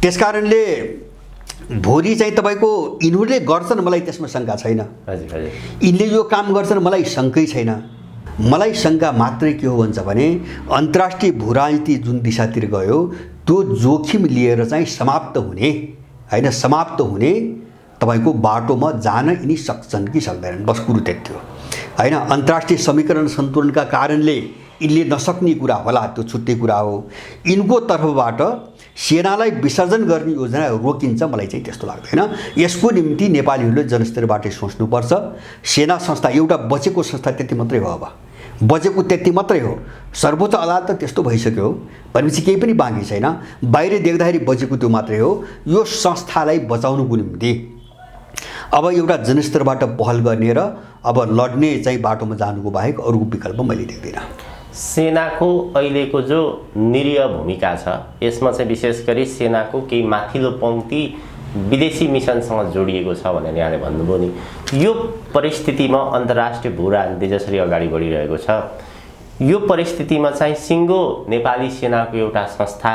Speaker 3: त्यसकारणले भोलि चाहिँ तपाईँको यिनीहरूले गर्छन्, मलाई त्यसमा शङ्का छैन। यिनले यो काम गर्छन्, मलाई शङ्कै छैन। मलाई शङ्का मात्रै के हो भन्छ भने, अन्तर्राष्ट्रिय भूराजनीति जुन दिशातिर गयो त्यो जोखिम लिएर चाहिँ समाप्त हुने हैन, समाप्त हुने तपाईँको बाटोमा जान यिनी सक्छन् कि सक्दैनन्, बस कुरो त्यति हो हैन। अन्तर्राष्ट्रिय समीकरण सन्तुलनका कारणले यिनले नसक्ने कुरा होला, त्यो छुट्टै कुरा हो। यिनको तर्फबाट सेनालाई विसर्जन गर्ने योजना रोकिन्छ, मलाई चाहिँ त्यस्तो लाग्दैन। यसको निम्ति नेपालीहरूले जनस्तरबाटै सोच्नुपर्छ। सेना संस्था एउटा बचेको संस्था त्यति मात्रै हो, अब बचेको त्यति मात्रै हो। सर्वोच्च अदालत त त्यस्तो भइसक्यो भनेपछि केही पनि बाँकी छैन। बाहिर देख्दाखेरि बचेको त्यो मात्रै हो। यो संस्थालाई बचाउनुको निम्ति अब एउटा जनस्तरबाट पहल गर्ने र अब लड्ने चाहिँ बाटोमा जानुको बाहेक अरूको विकल्प मैले देख्दिनँ।
Speaker 2: सेनाको अहिलेको जो निरीह भूमिका छ, यसमा चाहिँ विशेष गरी सेनाको केही माथिल्लो पङ्क्ति विदेशी मिसनसँग जोडिएको छ भनेर यहाँले भन्नुभयो नि। यो परिस्थितिमा अन्तर्राष्ट्रिय भू राजनीति जसरी अगाडि बढिरहेको छ, यो परिस्थितिमा चाहिँ सिङ्गो नेपाली सेनाको एउटा संस्था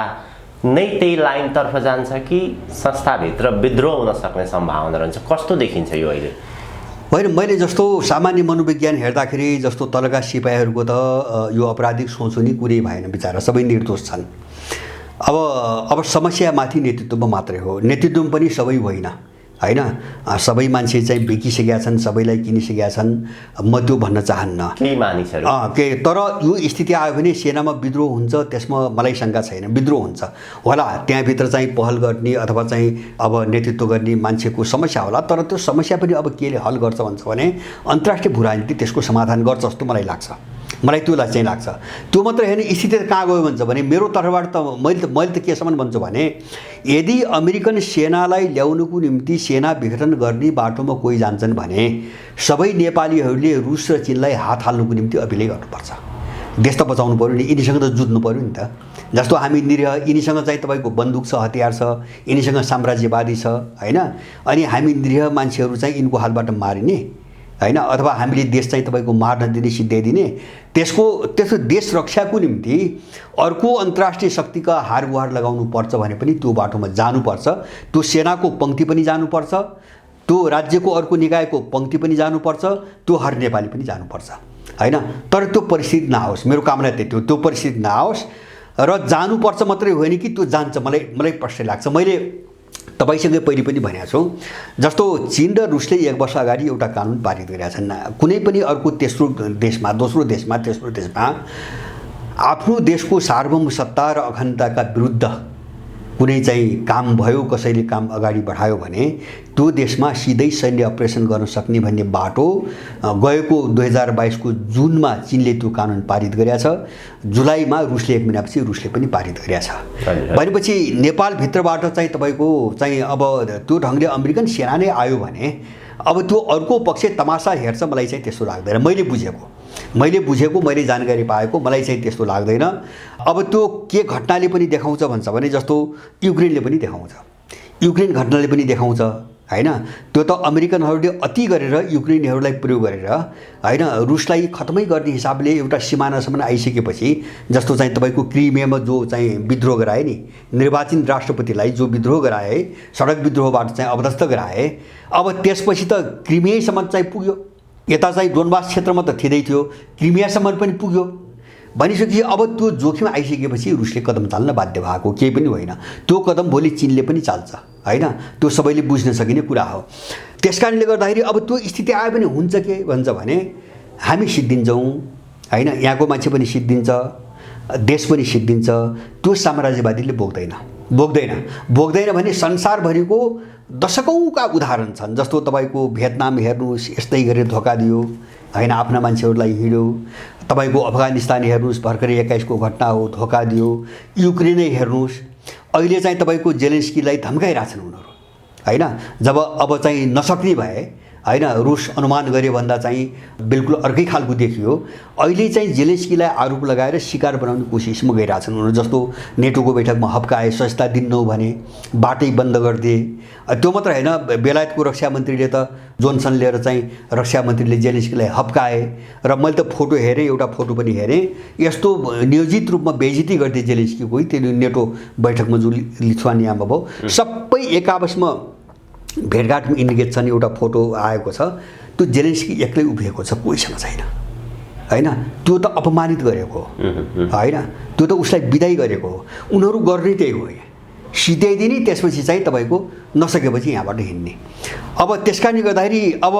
Speaker 2: नै त्यही लाइनतर्फ जान्छ कि संस्थाभित्र विद्रोह हुन सक्ने सम्भावना रहन्छ? कस्तो देखिन्छ यो अहिले?
Speaker 3: होइन, मैले जस्तो सामान्य मनोविज्ञान हेर्दाखेरि जस्तो तलका सिपाहीहरूको त यो अपराधिक सोच हुने कुरै भएन, बिचारा सबै निर्दोष छन्। अब समस्या माथि नेतृत्वमा मात्रै हो, नेतृत्वमा पनि सबै होइन हैन। सबै मान्छे चाहिँ बिकिसकेका छन्, सबैलाई किनिसकेका छन्। म त्यो भन्न चाहन्न,
Speaker 2: केही मानिसहरू
Speaker 3: तर यो स्थिति आयो भने सेनामा विद्रोह हुन्छ, त्यसमा मलाई शङ्का छैन। विद्रोह हुन्छ होला, त्यहाँभित्र चाहिँ पहल गर्ने अथवा चाहिँ अब नेतृत्व गर्ने मान्छेको समस्या होला। तर त्यो समस्या पनि अब केले हल गर्छ भन्छ भने अन्तर्राष्ट्रिय भू राजनीति त्यसको समाधान गर्छ जस्तो मलाई लाग्छ। मलाई त्यो चाहिँ लाग्छ। त्यो मात्रै होइन, स्थिति कहाँ गयो भन्छ भने मेरो तर्फबाट त मैले त केसम्म भन्छु भने, यदि अमेरिकन सेनालाई ल्याउनुको निम्ति सेना विघटन गर्ने बाटोमा कोही जान्छन् भने सबै नेपालीहरूले रुस र चीनलाई हात हाल्नुको निम्ति अभिनय गर्नुपर्छ। देश त बचाउनु पर्यो नि, यिनीसँग त जुझ्नु पर्यो नि त। जस्तो हामी निरीह, यिनीसँग चाहिँ तपाईँको बन्दुक छ, हतियार छ, यिनीसँग साम्राज्यवादी छ होइन, अनि हामी निरीह मान्छेहरू चाहिँ यिनको हातबाट मारिने होइन, अथवा हामीले देश चाहिँ तपाईँको मार्न दिने, सिद्ध्याइदिने, त्यसको देश रक्षाको निम्ति अर्को अन्तर्राष्ट्रिय शक्तिका हार गुहार लगाउनु पर्छ भने पनि त्यो बाटोमा जानुपर्छ। त्यो सेनाको पङ्क्ति पनि जानुपर्छ, त्यो राज्यको अर्को निकायको पङ्क्ति पनि जानुपर्छ, त्यो हर नेपाली पनि जानुपर्छ होइन। तर त्यो परिस्थिति नआओस्, मेरो कामना त्यति हो, त्यो परिस्थिति नआओस्। र जानुपर्छ मात्रै होइन कि त्यो जान्छ, मलाई प्रश्न लाग्छ। मैले तपाईँसँगै पहिले पनि भनेको छु, जस्तो चीन र रुसले 1 वर्ष अगाडि एउटा कानुन पारित गरेका छन्। कुनै पनि अर्को दोस्रो देशमा तेस्रो देशमा आफ्नो देशको सार्वभौम सत्ता र अखण्डताका विरुद्ध कुनै चाहिँ काम भयो, कसैले काम अगाडि बढायो भने त्यो देशमा सिधै सैन्य अपरेसन गर्न सक्ने भन्ने बाटो गएको 2022 को जुनमा चीनले त्यो कानुन पारित गरेका छ। जुलाईमा रुसले 1 महिनापछि रुसले पनि पारित गरेका छ। भनेपछि नेपालभित्रबाट चाहिँ तपाईँको चाहिँ अब त्यो ढङ्गले अमेरिकन सेना नै आयो भने अब त्यो अर्को पक्ष तमासा हेर्छ, मलाई चाहिँ त्यस्तो लाग्दैन। मैले जानकारी पाएको मलाई चाहिँ त्यस्तो लाग्दैन। अब त्यो के घटनाले पनि देखाउँछ भन्छ भने जस्तो युक्रेनले पनि देखाउँछ, युक्रेन घटनाले पनि देखाउँछ होइन। त्यो त अमेरिकनहरूले अति गरेर युक्रेनीहरूलाई प्रयोग गरेर होइन रुसलाई खत्मै गर्ने हिसाबले एउटा सिमानासम्म आइसकेपछि, जस्तो चाहिँ तपाईँको क्रिमियामा जो चाहिँ विद्रोह गराए नि, निर्वाचित राष्ट्रपतिलाई जो विद्रोह गराए, सडक विद्रोहबाट चाहिँ अवदस्त गराए, अब त्यसपछि त क्रिमियासम्म चाहिँ पुग्यो। यता चाहिँ डोनबास क्षेत्रमा त थिँदै थियो, क्रिमियासम्म पनि पुग्यो। भनिसकेपछि अब त्यो जोखिम आइसकेपछि रुसले कदम चाल्न बाध्य भएको, केही पनि होइन। त्यो कदम भोलि चीनले पनि चाल्छ होइन, त्यो सबैले बुझ्न सकिने कुरा हो। त्यसकारणले गर्दाखेरि अब त्यो स्थिति आयो भने हुन्छ के भन्छ भने हामी सिद्धिन्छौँ होइन, यहाँको मान्छे पनि सिद्धिन्छ, देश पनि सिद्धिन्छ। त्यो साम्राज्यवादीले बोक्दैन भने संसारभरिको दशकौँका उदाहरण छन्। जस्तो तपाईँको भियतनाम हेर्नुहोस्, यस्तै गरेर धोका दियो होइन, आफ्ना मान्छेहरूलाई हिँड्यो। तपाईँको अफगानिस्तान हेर्नुहोस्, भर्खरै 21 को घटना हो, धोका दियो। युक्रेनै हेर्नुहोस्, अहिले चाहिँ तपाईँको जेलेन्स्कीलाई धम्काइरहेछन् उनीहरू होइन। जब अब चाहिँ नसक्ने भए होइन, रुस अनुमान गर्यो भन्दा चाहिँ बिल्कुल अर्कै खालको देखियो। अहिले चाहिँ जेलेन्स्कीलाई आरोप लगाएर शिकार बनाउने कोसिसमा गइरहेछन् उनीहरू। जस्तो नेटोको बैठकमा हप्काए, सस्ता दिन्नौ भने बाटै बन्द गरिदिए। त्यो मात्र होइन, बेलायतको रक्षा मन्त्रीले त जोन्सन लिएर चाहिँ रक्षा मन्त्रीले जेलेन्स्कीलाई हप्काए। र मैले त फोटो हेरेँ, एउटा फोटो पनि हेरेँ, यस्तो नियोजित रूपमा बेइज्जती गरिदिए जेलेन्स्कीको। त्यो नेटो बैठकमा जो लिथुआनियामा भयो, सबै एक आपसमा भेटघाटमा इन्डिकेट छन्। एउटा फोटो आएको छ, त्यो जेलेन्स्की एक्लै उभिएको छ, कोहीसँग छैन होइन। त्यो त अपमानित गरेको होइन, त्यो त उसलाई विदाई गरेको हो। उनीहरू गर्ने त्यही हो, सिध्याइदिने, त्यसपछि चाहिँ तपाईँको नसकेपछि यहाँबाट हिँड्ने। अब त्यसकारणले गर्दाखेरि अब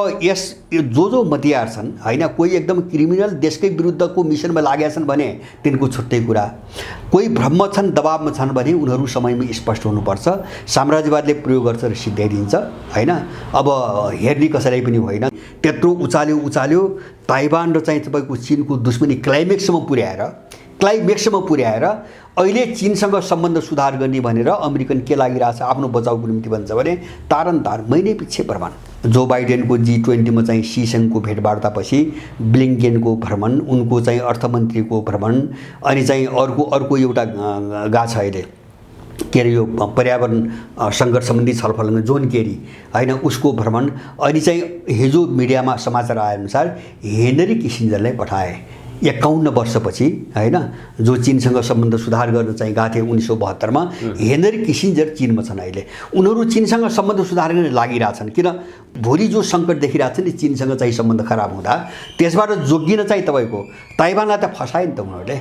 Speaker 3: जो मतियार छन् होइन, कोही एकदम क्रिमिनल देशकै विरुद्धको मिसनमा लागेका छन् भने तिनको छुट्टै कुरा, कोही भ्रममा छन्, दबावमा छन् भने उनीहरू समयमा स्पष्ट हुनुपर्छ। साम्राज्यवादले प्रयोग गर्छ र सिध्याइदिन्छ होइन। अब हेर्ने कसैलाई पनि होइन। त्यत्रो उचाल्यो ताइवान र चाहिँ तपाईँको चीनको दुश्मनी क्लाइमेक्समा पुर्याएर अहिले चीनसँग सम्बन्ध सुधार गर्ने भनेर अमेरिकन के लागिरहेछ आफ्नो बचाउको निम्ति भन्छ भने तारन्तार महिनै पछि भ्रमण। जो बाइडेनको G20 चाहिँ सीसँगको भेटवार्तापछि ब्लिङ्केनको भ्रमण, उनको चाहिँ अर्थमन्त्रीको भ्रमण, अनि चाहिँ अर्को एउटा गएको छ अहिले के अरे यो पर्यावरण सङ्कट सम्बन्धी छलफलमा जोन केरी होइन, उसको भ्रमण। अनि चाहिँ हिजो मिडियामा समाचार आएअनुसार हेनरी किसिन्जरलाई पठाए 51 वर्षपछि होइन, जो चीनसँग सम्बन्ध सुधार गर्न चाहिँ गएको थिए 1972 मा। हेनरी किसिन्जर चीनमा छन् अहिले। उनीहरू चीनसँग सम्बन्ध सुधार गर्न लागिरहेछन्। किन भोलि जो सङ्कट देखिरहेछन् नि चीनसँग चाहिँ सम्बन्ध खराब हुँदा, त्यसबाट जोगिन चाहिँ तपाईँको ताइवानलाई त फसाए नि त उनीहरूले।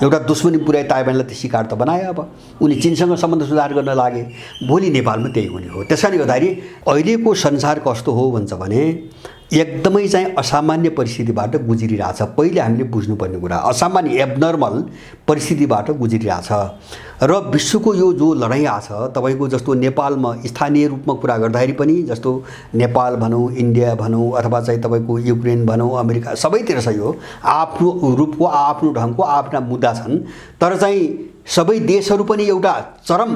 Speaker 3: एउटा दुश्मनी पुर्याए ताइवानलाई त शिकार त बनाए। अब उनी चीनसँग सम्बन्ध सुधार गर्न लागे, भोलि नेपालमा त्यही हुने हो। त्यसकारणले गर्दाखेरि अहिलेको संसार कस्तो हो भन्छ भने एकदमै चाहिँ असामान्य परिस्थितिबाट गुज्रिरहेछ। पहिले हामीले बुझ्नुपर्ने कुरा असामान्य एबनर्मल परिस्थितिबाट गुज्रिरहेछ। र विश्वको यो जो लडाइँ आछ तपाईँको, जस्तो नेपालमा स्थानीय रूपमा कुरा गर्दाखेरि पनि, जस्तो नेपाल भनौँ, इन्डिया भनौँ, अथवा चाहिँ तपाईँको युक्रेन भनौँ, अमेरिका, सबैतिर छ यो आफ्नो रूपको आफ्नो ढङ्गको आफ्ना मुद्दा छन्। तर चाहिँ सबै देशहरू पनि एउटा चरम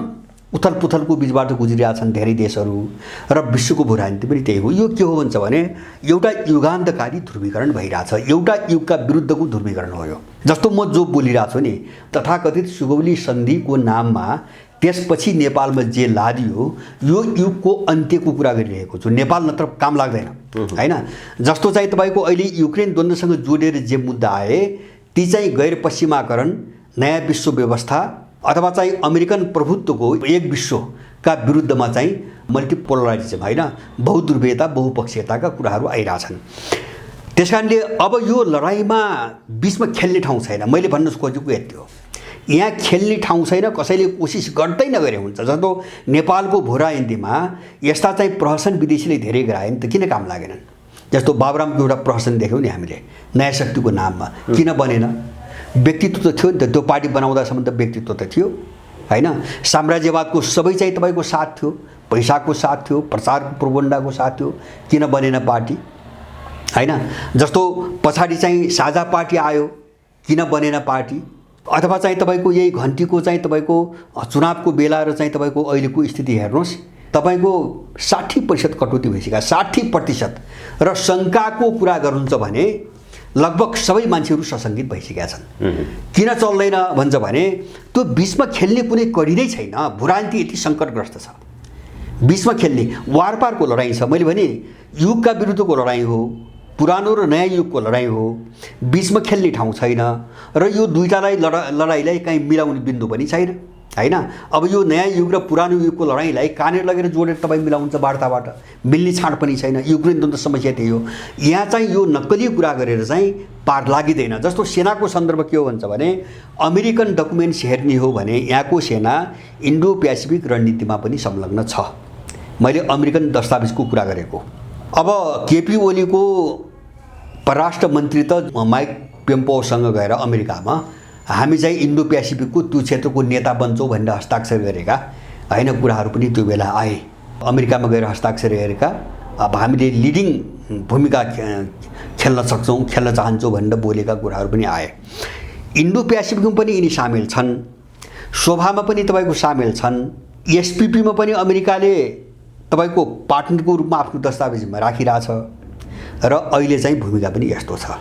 Speaker 3: उथल पुथलको बिचबाट गुज्रिरहेका छन् धेरै देशहरू र विश्वको भू राजनीति पनि त्यही हो। यो के हो भन्छ भने एउटा युगान्तकारी ध्रुवीकरण भइरहेछ, एउटा युगका विरुद्धको ध्रुवीकरण हो यो। जस्तो म जो बोलिरहेको छु नि, तथाकथित सुगौली सन्धिको नाममा त्यसपछि नेपालमा जे लादियो यो युगको अन्त्यको कुरा गरिरहेको छु। नेपाल नत्र काम लाग्दैन हैन। जस्तो चाहिँ तपाईँको अहिले युक्रेन द्वन्द्वसँग जोडेर जे मुद्दा आए ती चाहिँ गैर पश्चिमाकरण, नयाँ विश्व व्यवस्था अथवा चाहिँ अमेरिकन प्रभुत्वको एक विश्वका विरुद्धमा चाहिँ मल्टिपोलराइजेसन हैन, बहुध्रुवीयता बहुपक्षीयताका कुराहरू आइरहेछन्। त्यसकारणले अब यो लडाइँमा बिचमा खेल्ने ठाउँ छैन। मैले भन्न खोजेको यति हो, यहाँ खेल्ने ठाउँ छैन, कसैले कोसिस गर्दै नगरे हुन्छ। जस्तो नेपालको भू राजनीतिमा यस्ता चाहिँ प्रहसन विदेशीले धेरै गराए नि त किन काम लागेनन्। जस्तो बाबुरामको एउटा प्रहसन देख्यौँ नि हामीले नयाँ शक्तिको नाममा, किन बनेन? व्यक्तित्व त थियो नि त, त्यो पार्टी बनाउँदासम्म त व्यक्तित्व त थियो हैन। साम्राज्यवादको सबै चाहिँ तपाईँको साथ थियो, पैसाको साथ थियो, प्रचारको प्रोपगन्डाको साथ थियो, किन बनेन पार्टी हैन। जस्तो पछाडि चाहिँ साझा पार्टी आयो, किन बनेन पार्टी? अथवा चाहिँ तपाईँको यही घन्टीको चाहिँ तपाईँको चुनावको बेला र चाहिँ तपाईँको अहिलेको स्थिति हेर्नुहोस्, तपाईँको 60% कटौती भइसक्यो, 60%। र शङ्काको कुरा गर्नुहुन्छ भने लगभग सबै मान्छेहरू सशङ्कित भइसकेका छन्। किन चल्दैन भन्छ भने त्यो बिचमा खेल्ने कुनै कडी नै छैन। भू राजनीति यति सङ्कटग्रस्त छ, बिचमा खेल्ने वारपारको लडाइँ छ। मैले भने युगका विरुद्धको लडाइँ हो, पुरानो र नयाँ युगको लडाइँ हो, बिचमा खेल्ने ठाउँ छैन। र यो दुईटालाई लडाइँलाई कहीँ मिलाउने बिन्दु पनि छैन हैन। अब यो नयाँ युग र पुरानो युगको लडाइँलाई कहाँनिर लगेर जोडेर तपाईँ मिलाउँछ वार्ताबाट, मिल्ने छाड पनि छैन। युक्रेन द्वन्द्व समस्या त्यही हो। यहाँ चाहिँ यो नक्कली कुरा गरेर चाहिँ पार लागिँदैन। जस्तो सेनाको सन्दर्भ के हो भन्छ भने अमेरिकन डकुमेन्ट्स हेर्ने हो भने यहाँको सेना इन्डो पेसिफिक रणनीतिमा पनि संलग्न छ। मैले अमेरिकन दस्तावेजको कुरा गरेको। अब केपी ओलीको परराष्ट्र मन्त्री त माइक पेम्पोसँग गएर अमेरिकामा हामी चाहिँ इन्डो पेसिफिकको त्यो क्षेत्रको नेता बन्छौँ भनेर हस्ताक्षर गरेका हैन कुराहरू पनि त्यो बेला आए। अमेरिकामा गएर हस्ताक्षर गरेका अब हामीले लिडिङ भूमिका खेल्न सक्छौँ, खेल्न चाहन्छौँ भनेर बोलेका कुराहरू पनि आए। इन्डो पेसिफिकमा पनि यिनी सामेल छन्, शोभामा पनि तपाईँको सामेल छन्, एसपिपीमा पनि अमेरिकाले तपाईँको पार्टनरको रूपमा आफ्नो दस्तावेजमा राखिरहेछ र अहिले चाहिँ भूमिका पनि यस्तो छ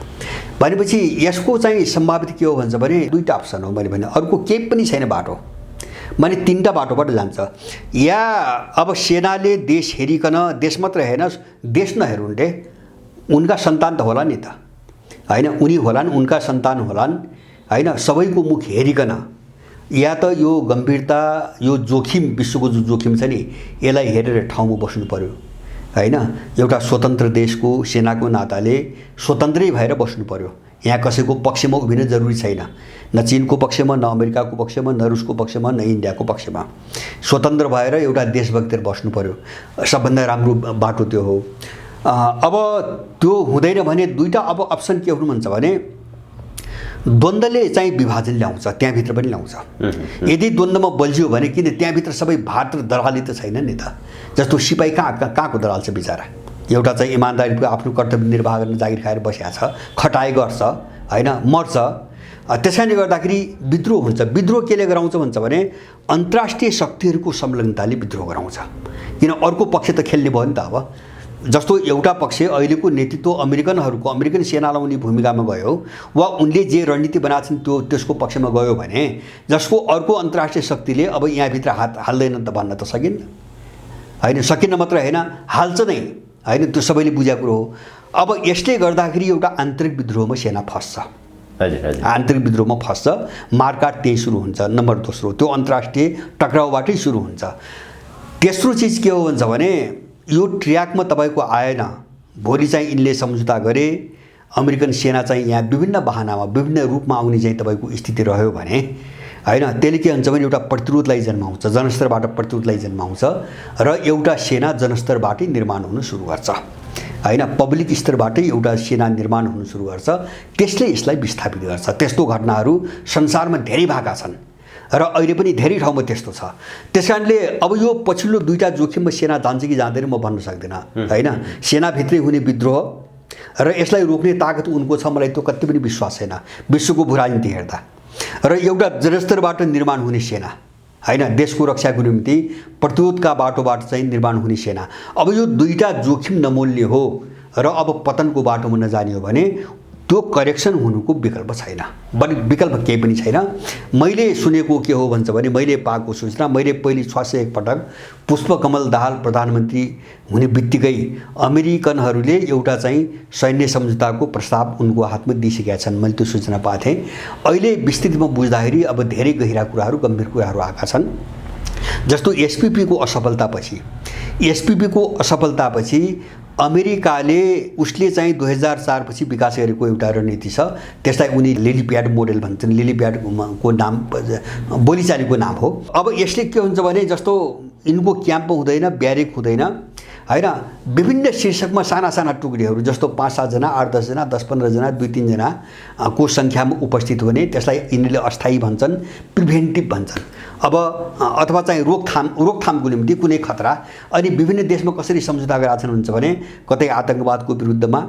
Speaker 3: भनेपछि यसको चाहिँ सम्भावित के हो भन्छ भने दुईटा अप्सन हो। मैले भने अर्को केही पनि छैन बाटो, माने तीनटा बाटोबाट जान्छ। या अब सेनाले देश हेरिकन, देश मात्र हेर्न, देश नहेरुन्डे उनका सन्तान त होला नि त हैन, उनी होलान्, उनका सन्तान होलान् हैन, सबैको मुख हेरिकन या त यो गम्भीरता, यो जोखिम, विश्वको जो जोखिम छ नि यसलाई हेरेर ठाउँमा बस्नु पर्यो हैन। एउटा स्वतन्त्र देशको सेनाको नाताले स्वतन्त्रै भएर बस्नु पर्यो। यहाँ कसैको पक्षमा उभिन जरुरी छैन, न चीनको पक्षमा, न अमेरिकाको पक्षमा, न रुसको पक्षमा, न इन्डियाको पक्षमा। स्वतन्त्र भएर एउटा देशभक्तिर बस्नु पर्यो, सबभन्दा राम्रो बाटो त्यो हो। अब त्यो हुँदैन भने दुईटा अब अप्सन के हुनु भन्छ भने द्वन्द्वले चाहिँ विभाजन ल्याउँछ, त्यहाँभित्र पनि ल्याउँछ। यदि द्वन्द्वमा बल्झियो भने किन त्यहाँभित्र सबै भात र दलाली त छैन नि त। जस्तो सिपाही कहाँको दलाल छ बिचरा, एउटा चाहिँ इमान्दारीको आफ्नो कर्तव्य निर्वाह गर्न जागिर खाएर बसेको छ, खटाइ गर्छ हैन, मर्छ। त्यसैले गर्दाखेरि विद्रोह हुन्छ। विद्रोह केले गराउँछ भन्छ भने अन्तर्राष्ट्रिय शक्तिहरूको संलग्नताले विद्रोह गराउँछ। किन अर्को पक्ष त खेल्ने भयो नि त। अब जस्तो एउटा पक्ष अहिलेको नेतृत्व अमेरिकनहरूको, अमेरिकन सेना लाउने भूमिकामा गयो वा उनले जे रणनीति बनाएको छन् त्यो त्यसको पक्षमा गयो भने जसको अर्को अन्तर्राष्ट्रिय शक्तिले अब यहाँभित्र हात हाल्दैन त भन्न त सकिन्न हैन। सकिन्न मात्र हैन, हाल्छ नै हैन, त्यो सबैले बुझेको कुरो हो। अब यसले गर्दाखेरि एउटा आन्तरिक विद्रोहमा सेना फस्छ। आन्तरिक विद्रोहमा फस्छ, मारकाट त्यही सुरु हुन्छ। नम्बर दोस्रो त्यो अन्तर्राष्ट्रिय टक्राउबाटै सुरु हुन्छ। तेस्रो चिज के हो भन्छ भने यो ट्र्याकमा तपाईँको आएन, भोलि चाहिँ यिनले सम्झौता गरे, अमेरिकन सेना चाहिँ यहाँ विभिन्न बहानामा विभिन्न रूपमा आउने चाहिँ तपाईँको स्थिति रह्यो भने हैन, त्यसले के हुन्छ भने एउटा प्रतिरोधलाई जन्माउँछ, जनस्तरबाट प्रतिरोधलाई जन्माउँछ र एउटा सेना जनस्तरबाटै निर्माण हुन सुरु गर्छ हैन, पब्लिक स्तरबाटै एउटा सेना निर्माण हुन सुरु गर्छ। त्यसले यसलाई विस्थापित गर्छ। त्यस्तो घटनाहरू संसारमा धेरै भएका छन् र अहिले पनि धेरै ठाउँमा त्यस्तो छ। त्यसकारणले अब यो पछिल्लो दुईटा जोखिममा सेना जान्छ कि जाँदैन म भन्न सक्दिनँ हैन। सेनाभित्रै हुने विद्रोह र यसलाई रोक्ने ताकत उनको छ, मलाई त्यो कति पनि विश्वास छैन विश्वको भू राजनीति हेर्दा। र एउटा जनस्तरबाट निर्माण हुने सेना हैन, देशको रक्षाको निम्ति प्रतिरोधका बाटोबाट चाहिँ निर्माण हुने सेना। अब यो दुईटा जोखिम नमोल्ने हो र अब पतनको बाटोमा नजाने हो भने त्यो करेक्सन हुनुको विकल्प छैन, बरु विकल्प केही पनि छैन। मैले सुनेको के हो भन्छ भने, मैले पाएको सूचना, मैले पहिले 601 पटक पुष्पकमल दाहाल प्रधानमन्त्री हुने बित्तिकै अमेरिकनहरूले एउटा चाहिँ सैन्य सम्झौताको प्रस्ताव उनको हातमा दिइसकेका छन्, मैले त्यो सूचना पाएको थिएँ। अहिले विस्तृतमा बुझ्दाखेरि अब धेरै गहिरा कुराहरू, गम्भीर कुराहरू आएका छन्। जस्तो एसपीपीको असफलतापछि अमेरिकाले उसले चाहिँ 2004 पछि विकास गरेको एउटा रणनीति छ, त्यसलाई उनी लिलीप्याड मोडेल भन्छन्। लिलीप्याडको नाम बोलीचालीको नाम हो। अब यसले के हुन्छ भने, जस्तो यिनको क्याम्प हुँदैन, ब्यारेक हुँदैन हैन, विभिन्न शीर्षकमा साना साना टुकडीहरू, जस्तो 5-7 जना, 8-10 जना, 10-15 जना, 2-3 जना को सङ्ख्यामा उपस्थित हुने, त्यसलाई यिनीहरूले अस्थायी भन्छन्, प्रिभेन्टिभ भन्छन्। अब अथवा चाहिँ रोकथामको निम्ति कुनै खतरा। अनि विभिन्न देशमा कसरी सम्झौता गरेका छन् हुन्छ भने, कतै आतङ्कवादको विरुद्धमा,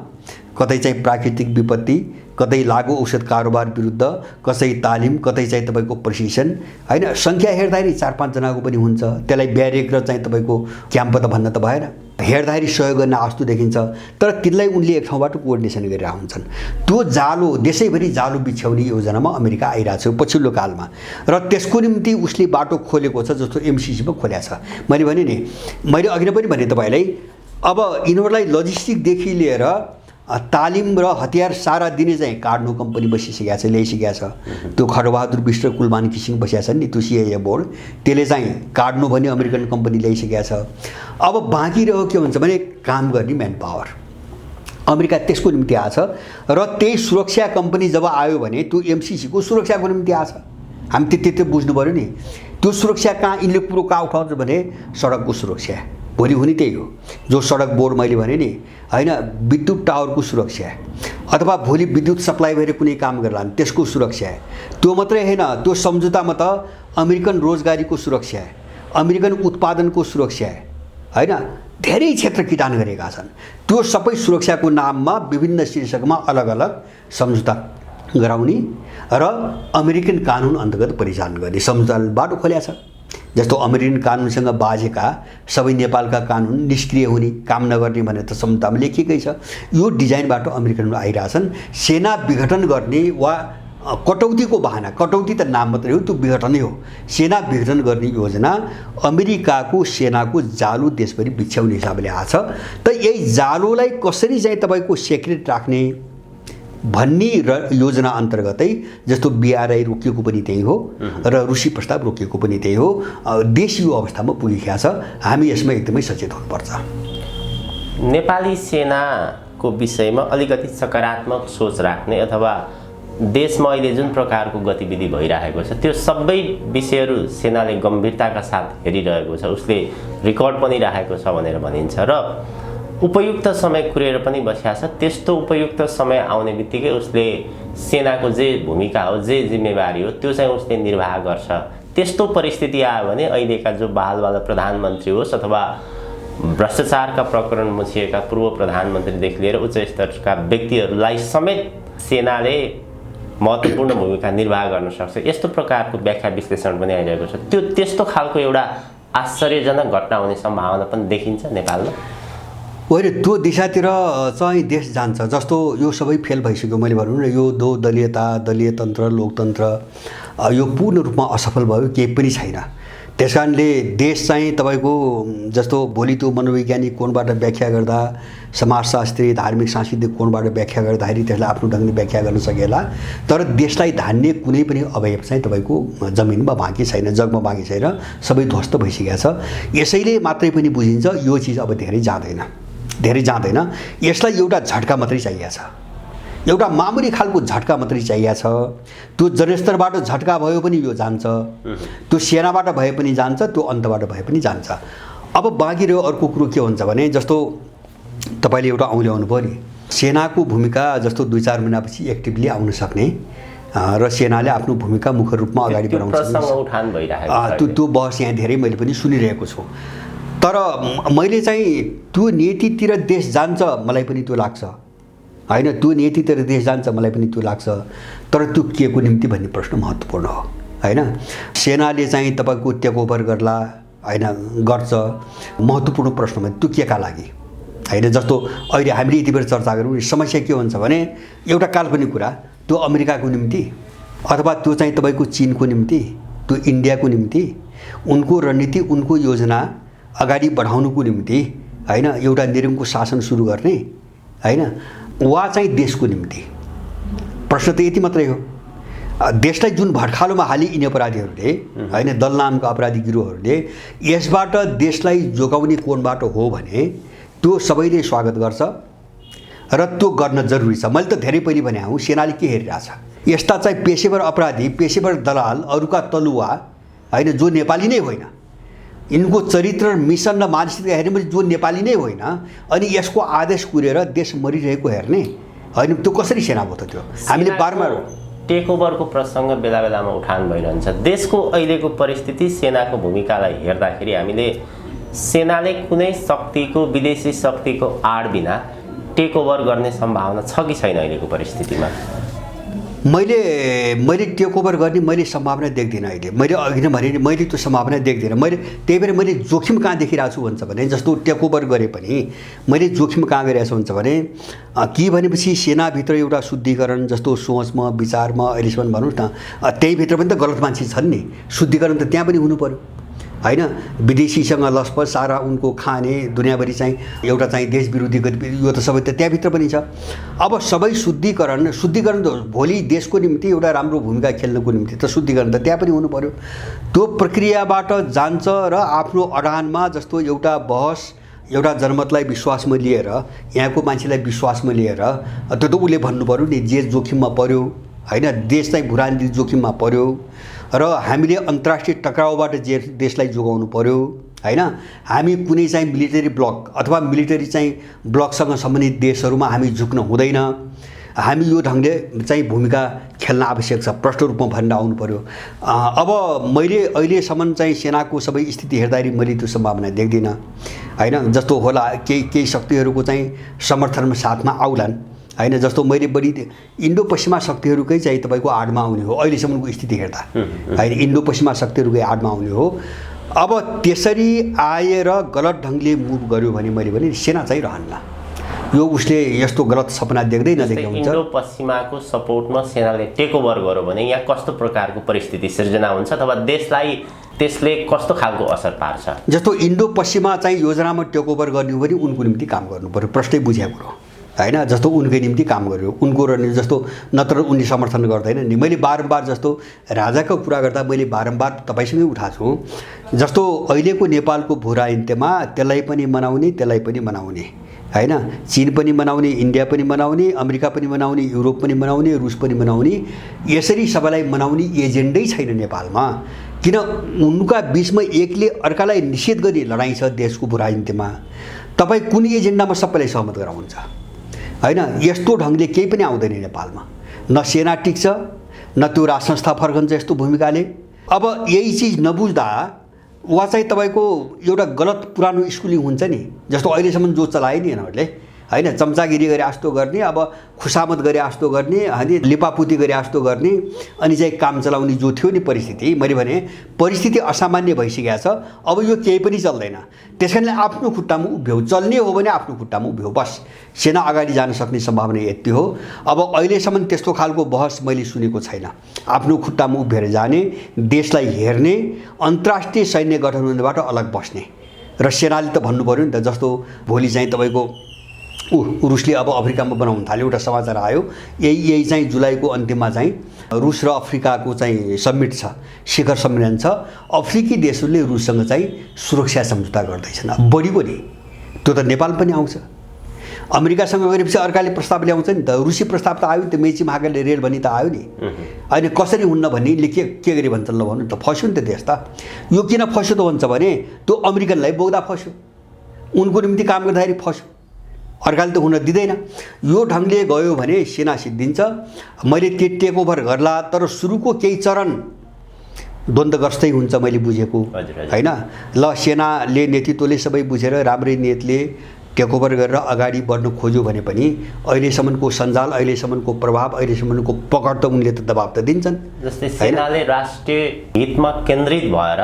Speaker 3: कतै चाहिँ प्राकृतिक विपत्ति, कतै लागु औषध कारोबार विरुद्ध, कसै तालिम, कतै चाहिँ तपाईँको प्रशिक्षण हैन। सङ्ख्या हेर्दाखेरि 4-5 जनाको पनि हुन्छ, त्यसलाई ब्यारेक र चाहिँ तपाईँको क्याम्प त भन्न त भएन। हेर्दाखेरि सहयोग गर्न आस्तो देखिन्छ, तर तिनलाई उनले एक ठाउँबाट कोअर्डिनेसन गरिरहेका हुन्छन्। त्यो जालो, देशैभरि जालो बिछ्याउने योजनामा अमेरिका आइरहेको छ पछिल्लो कालमा, र त्यसको निम्ति उसले बाटो खोलेको छ, जस्तो एमसिसीमा खोलेको छ। मैले भने नि, मैले अघि नै पनि भने तपाईँलाई, अब यिनीहरूलाई लजिस्टिकदेखि लिएर तालिम र हतियार सारा दिने चाहिँ कार्नो कम्पनी बसिसकेको छ, ल्याइसकेको छ। त्यो खड्गबहादुर बिष्ट र कुलमान किसिङ बसिया छन् नि, त्यो सिआइए बोर्ड, त्यसले चाहिँ कार्नो भन्ने अमेरिकन कम्पनी ल्याइसकेको छ। अब बाँकी रह्यो के भन्छ भने, काम गर्ने म्यान पावर। अमेरिका त्यसको निम्ति आछ, र त्यही सुरक्षा कम्पनी जब आयो भने त्यो एमसिसीको सुरक्षाको निम्ति आछ। हामी त्यति बुझ्नु पऱ्यो नि। त्यो सुरक्षा कहाँ यिनले कुरो कहाँ उठाउँछ भने, सडकको सुरक्षा भोलि हुने त्यही हो। जो सडक बोर्ड मैले भने नि हैन, विद्युत टावरको सुरक्षा, अथवा भोलि विद्युत सप्लाई भएर कुनै काम गर्ला त्यसको सुरक्षा। त्यो मात्रै होइन, त्यो सम्झौतामा त अमेरिकन रोजगारीको सुरक्षा, अमेरिकन उत्पादनको सुरक्षा हैन, धेरै क्षेत्र किटान गरेका छन्। त्यो सबै सुरक्षाको नाममा विभिन्न शीर्षकमा अलग अलग सम्झौता गराउने र अमेरिकन कानुन अन्तर्गत परिचालन गर्ने सम्झौता बाटो खोल्या छ। जस्तो अमेरिकन कानुनसँग बाजेका सबै नेपालका कानुन निष्क्रिय हुने, काम नगर्ने भनेर त सम्झौतामा लेखिएकै छ। यो डिजाइनबाट अमेरिकनहरू आइरहेछन्। सेना विघटन गर्ने वा कटौतीको बहाना, कटौती त नाम मात्रै हो, त्यो विघटनै हो। सेना विघटन गर्ने योजना अमेरिकाको सेनाको जालो देशभरि बिछ्याउने हिसाबले आछ। त यही जालोलाई कसरी चाहिँ तपाईँको सेक्रेट राख्ने भन्ने योजना अन्तर्गतै, जस्तो बिआरआई रोकिएको पनि त्यही हो र रुसी प्रस्ताव रोकिएको पनि त्यही हो। देश यो अवस्थामा पुगेको छ। हामी यसमा एकदमै सचेत हुनुपर्छ।
Speaker 2: नेपाली सेनाको विषयमा अलिकति सकारात्मक सोच राख्ने, अथवा देशमा अहिले जुन प्रकारको गतिविधि भइरहेको छ त्यो सबै विषयहरू सेनाले गम्भीरताका साथ हेरिरहेको छ, उसले रेकर्ड पनि राखेको छ भनेर भनिन्छ, र उपयुक्त समय कुरेर पनि बसिया छ। त्यस्तो उपयुक्त समय आउने बित्तिकै उसले सेनाको जे भूमिका हो, जे जिम्मेवारी हो, त्यो चाहिँ उसले निर्वाह गर्छ। त्यस्तो परिस्थिति आयो भने अहिलेका जो बहालवाला प्रधानमन्त्री होस् अथवा भ्रष्टाचारका प्रकरण मुछिएका पूर्व प्रधानमन्त्रीदेखि लिएर उच्च स्तरका व्यक्तिहरूलाई समेत सेनाले महत्त्वपूर्ण भूमिका निर्वाह गर्न सक्छ। यस्तो प्रकारको व्याख्या विश्लेषण पनि आइरहेको छ। त्यस्तो खालको एउटा आश्चर्यजनक घटना हुने सम्भावना पनि देखिन्छ नेपालमा।
Speaker 3: होइन, त्यो दिशातिर चाहिँ देश जान्छ। जस्तो यो सबै फेल भइसक्यो, मैले भनौँ न, यो दलीयता, दलीय तन्त्र, लोकतन्त्र यो पूर्ण रूपमा असफल भयो, केही पनि छैन। त्यस कारणले देश चाहिँ तपाईँको जस्तो भोलि त्यो मनोवैज्ञानिक कोणबाट व्याख्या गर्दा, समाजशास्त्री धार्मिक सांस्कृतिक कोणबाट व्याख्या गर्दाखेरि त्यसलाई आफ्नो ढङ्गले व्याख्या गर्न सकेला, तर देशलाई धान्ने कुनै पनि अवयव चाहिँ तपाईँको जमिनमा बाँकी छैन, जगमा बाँकी छैन, सबै ध्वस्त भइसकेको छ। यसैले मात्रै पनि बुझिन्छ यो चिज अब धेरै जाँदैन। यसलाई एउटा झट्का मात्रै चाहिएको छ, एउटा मामुली खालको झट्का मात्रै चाहिएको छ। त्यो जनस्तरबाट झट्का भयो पनि यो जान्छ, त्यो सेनाबाट भए पनि जान्छ, त्यो अन्तबाट भए पनि जान्छ। अब बाँकी रह्यो अर्को कुरो के हुन्छ भने, जस्तो तपाईँले एउटा औँल्याउनु भयो नि, सेनाको भूमिका जस्तो 2-4 महिनापछि एक्टिभली आउन सक्ने र सेनाले आफ्नो भूमिका मुख्य रूपमा अगाडि बढाउन सक्ने, त्यो बहस यहाँ धेरै मैले पनि सुनिरहेको छु। तर मैले चाहिँ त्यो नीतितिर देश जान्छ मलाई पनि त्यो लाग्छ होइन, त्यो नीतितिर देश जान्छ मलाई पनि त्यो लाग्छ, तर त्यो के को निम्ति भन्ने प्रश्न महत्त्वपूर्ण हो। हैन। सेनाले चाहिँ तपाईँको टेक ओभर गर्ला हैन गर्छ महत्त्वपूर्ण प्रश्नमा त्यो केका लागि हैन। जस्तो अहिले हामीले यति बेर चर्चा गरौँ समस्या के हुन्छ भने एउटा काल्पनिक कुरा त्यो अमेरिकाको निम्ति अथवा त्यो चाहिँ तपाईँको चीनको निम्ति त्यो इन्डियाको निम्ति उनको रणनीति उनको योजना अगाडि बढाउनुको निम्ति हैन एउटा निरङ्कुश शासन सुरु गर्ने हैन वा चाहिँ देशको निम्ति। प्रश्न त यति मात्रै हो। देशलाई जुन भट्खालोमा हाली यिनी अपराधीहरूले हैन दल नामका अपराधी गिरोहहरूले यसबाट देशलाई जोगाउने कोणबाट हो भने त्यो सबैले स्वागत गर्छ र त्यो गर्न जरुरी छ। मैले त धेरै पहिले भने हूँ सेनाले के हेरिरहेछ यस्ता चाहिँ पेशेवर अपराधी पेशेवर दलाल अरूका तलुवा हैन जो नेपाली नै होइन यिनको चरित्र मिसन र मानसिकता हेर्ने भने जो नेपाली नै होइन अनि यसको आदेश कुरेर देश मरिरहेको हेर्ने हैन त्यो कसरी सेना भयो त। त्यो हामीले बारबार
Speaker 2: टेक ओभरको प्रसङ्ग बेला बेलामा उठान भइरहन्छ। देशको अहिलेको परिस्थिति सेनाको भूमिकालाई हेर्दाखेरि हामीले सेनाले कुनै शक्तिको विदेशी शक्तिको आड बिना टेक ओभर गर्ने सम्भावना छ कि छैन अहिलेको परिस्थितिमा?
Speaker 3: मैले टेक ओभर गर्ने मैले सम्भावना देख्दिनँ अहिले। मैले अघि नै भने मैले त्यो सम्भावना देख्दिनँ। त्यही भएर मैले जोखिम कहाँ देखिरहेको छु भन्छ भने जस्तो टेक ओभर गरे पनि मैले जोखिम कहाँ गरिरहेको छु भन्छ भने के भनेपछि सेनाभित्र एउटा शुद्धिकरण जस्तो सोचमा विचारमा अहिलेसम्म भनौँ न त्यहीभित्र पनि त गलत मान्छे छन् नि। शुद्धिकरण त त्यहाँ पनि हुनु पर्यो हैन। विदेशीसँग लसपस सारा उनको खाने दुनियाँभरि चाहिँ एउटा चाहिँ देश विरोधी गतिविधि यो त सबै त त्यहाँभित्र पनि छ। अब सबै शुद्धिकरण त भोलि देशको निम्ति एउटा राम्रो भूमिका खेल्नको निम्ति त शुद्धिकरण त त्यहाँ पनि हुनु पर्यो। त्यो प्रक्रियाबाट जान्छ र आफ्नो अडानमा जस्तो एउटा बहस एउटा जनमतलाई विश्वासमा लिएर यहाँको मान्छेलाई विश्वासमा लिएर त्यो त उसले भन्नु पर्यो नि जे जोखिममा पर्यो हैन देश चाहिँ भुरान्ती जोखिममा पर्यो र हामीले अन्तर्राष्ट्रिय टक्राउबाट देशलाई जोगाउनु पर्यो हैन। हामी कुनै चाहिँ मिलिटरी ब्लक अथवा मिलिटरी चाहिँ ब्लकसँग सम्बन्धित देशहरूमा हामी झुक्न हुँदैन। हामी यो ढङ्गले चाहिँ भूमिका खेल्न आवश्यक छ प्रष्ट रूपमा भन्न आउनु पर्यो। अब मैले अहिलेसम्म चाहिँ सेनाको सबै स्थिति हेर्दाखेरि मैले त्यो सम्भावना देख्दिनँ हैन। जस्तो होला केही शक्तिहरूको चाहिँ समर्थनमा साथमा आउलान् हैन। जस्तो मैले बढी इन्डो पश्चिमा शक्तिहरूकै चाहिँ तपाईँको आडमा आउने हो अहिलेसम्मको स्थिति हेर्दा हैन। इन्डो पश्चिमा शक्तिहरूकै आडमा आउने हो। अब त्यसरी आएर गलत ढङ्गले मुभ गर्यो भने मैले भने सेना चाहिँ रहन्ला। यो उसले यस्तो गलत सपना देख्दै नदेख्दै हुन्छ।
Speaker 2: इन्डो पश्चिमाको सपोर्टमा सेनाले टेक ओभर गर्यो भने यहाँ कस्तो प्रकारको परिस्थिति सिर्जना हुन्छ अथवा देशलाई त्यसले कस्तो खालको असर पार्छ?
Speaker 3: जस्तो इन्डो पश्चिमा चाहिँ योजनामा टेक ओभर गर्ने हो भने उनको निम्ति काम गर्नु पर्यो प्रष्टै बुझेको कुरो हैन। जस्तो उनकै निम्ति काम गर्यो उनको रणनीति जस्तो नत्र उनले समर्थन गर्दैन नि। मैले बारम्बार जस्तो राजाको कुरा गर्दा मैले बारम्बार तपाईँसँगै उठाएको छु। जस्तो अहिलेको नेपालको भू राजनीतिमा त्यसलाई पनि मनाउने त्यसलाई पनि मनाउने हैन। चीन पनि मनाउने इन्डिया पनि मनाउने अमेरिका पनि मनाउने युरोप पनि मनाउने रुस पनि मनाउने यसरी सबैलाई मनाउने एजेन्डै छैन नेपालमा। किन उनका बिचमा एकले अर्कालाई निषेध गर्ने लडाइँ छ देशको भू राजनीतिमा। तपाईँ कुन एजेन्डामा सबैलाई सहमत गराउनुहुन्छ हैन। यस्तो ढङ्गले केही पनि आउँदैन नेपालमा। न सेना टिक्छ न त्यो राज संस्था फर्कन्छ यस्तो भूमिकाले। अब यही चिज नबुझ्दा वा चाहिँ तपाईँको एउटा गलत पुरानो स्कुलिङ हुन्छ नि। जस्तो अहिलेसम्म जो चलायो नि यिनीहरूले हैन चम्चागिरी गरे जस्तो गर्ने अब खुसामत गरे जस्तो गर्ने हैन लिपापुती गरे जस्तो गर्ने अनि चाहिँ काम चलाउने जो थियो नि परिस्थिति मैले भने परिस्थिति असामान्य भइसकेको छ। अब यो केही पनि चल्दैन। त्यसकारणले आफ्नो खुट्टामा उभ्यौ चल्ने हो भने आफ्नो खुट्टामा उभ्यौ बस सेना अगाडि जान सक्ने सम्भावना यति हो। अब अहिलेसम्म त्यस्तो खालको बहस मैले सुनेको छैन। आफ्नो खुट्टामा उभिएर जाने देशलाई हेर्ने अन्तर्राष्ट्रिय सैन्य गठबन्धनबाट अलग बस्ने र सेनाले त भन्नु पर्यो नि त। जस्तो भोलि चाहिँ तपाईँको रुसले अब अफ्रिकामा बनाउन थाल्यो एउटा समाचार आयो यही चाहिँ जुलाईको अन्त्यमा चाहिँ रुस र अफ्रिकाको चाहिँ समिट छ शिखर सम्मेलन छ। अफ्रिकी देशहरूले रुससँग चाहिँ सुरक्षा सम्झौता गर्दैछन्। बढी पनि त्यो त नेपाल पनि आउँछ। अमेरिकासँग गरेपछि अर्काले प्रस्ताव ल्याउँछ नि त। रुसी प्रस्ताव त आयो नि त मेची महाकाले रेल भन्ने त आयो नि होइन कसरी हुन्न भन्नेले के गरे भन्छ ल भन्नु त फस्यो नि त देश त। यो किन फस्यो त भन्छ भने त्यो अमेरिकनलाई बोक्दा फस्यो उनको निम्ति काम गर्दाखेरि फस्यो अर्काले त हुन दिँदैन। यो ढङ्गले गयो भने सेना सिद्धिन्छ। मैले त्यो टेक ओभर गर्ला तर सुरुको केही चरण द्वन्द्वग्रस्तै हुन्छ मैले बुझेको हैन। ल सेनाले नेतृत्वले सबै बुझेर राम्रै नियतले टेकओभर गरेर अगाडि बढ्न खोज्यो भने पनि अहिलेसम्मको सञ्जाल, अहिलेसम्मको प्रभाव, अहिलेसम्मको पकड त उनले त दबाब त दिन्छन्।
Speaker 2: जस्तै सेनाले राष्ट्रिय हितमा केन्द्रित भएर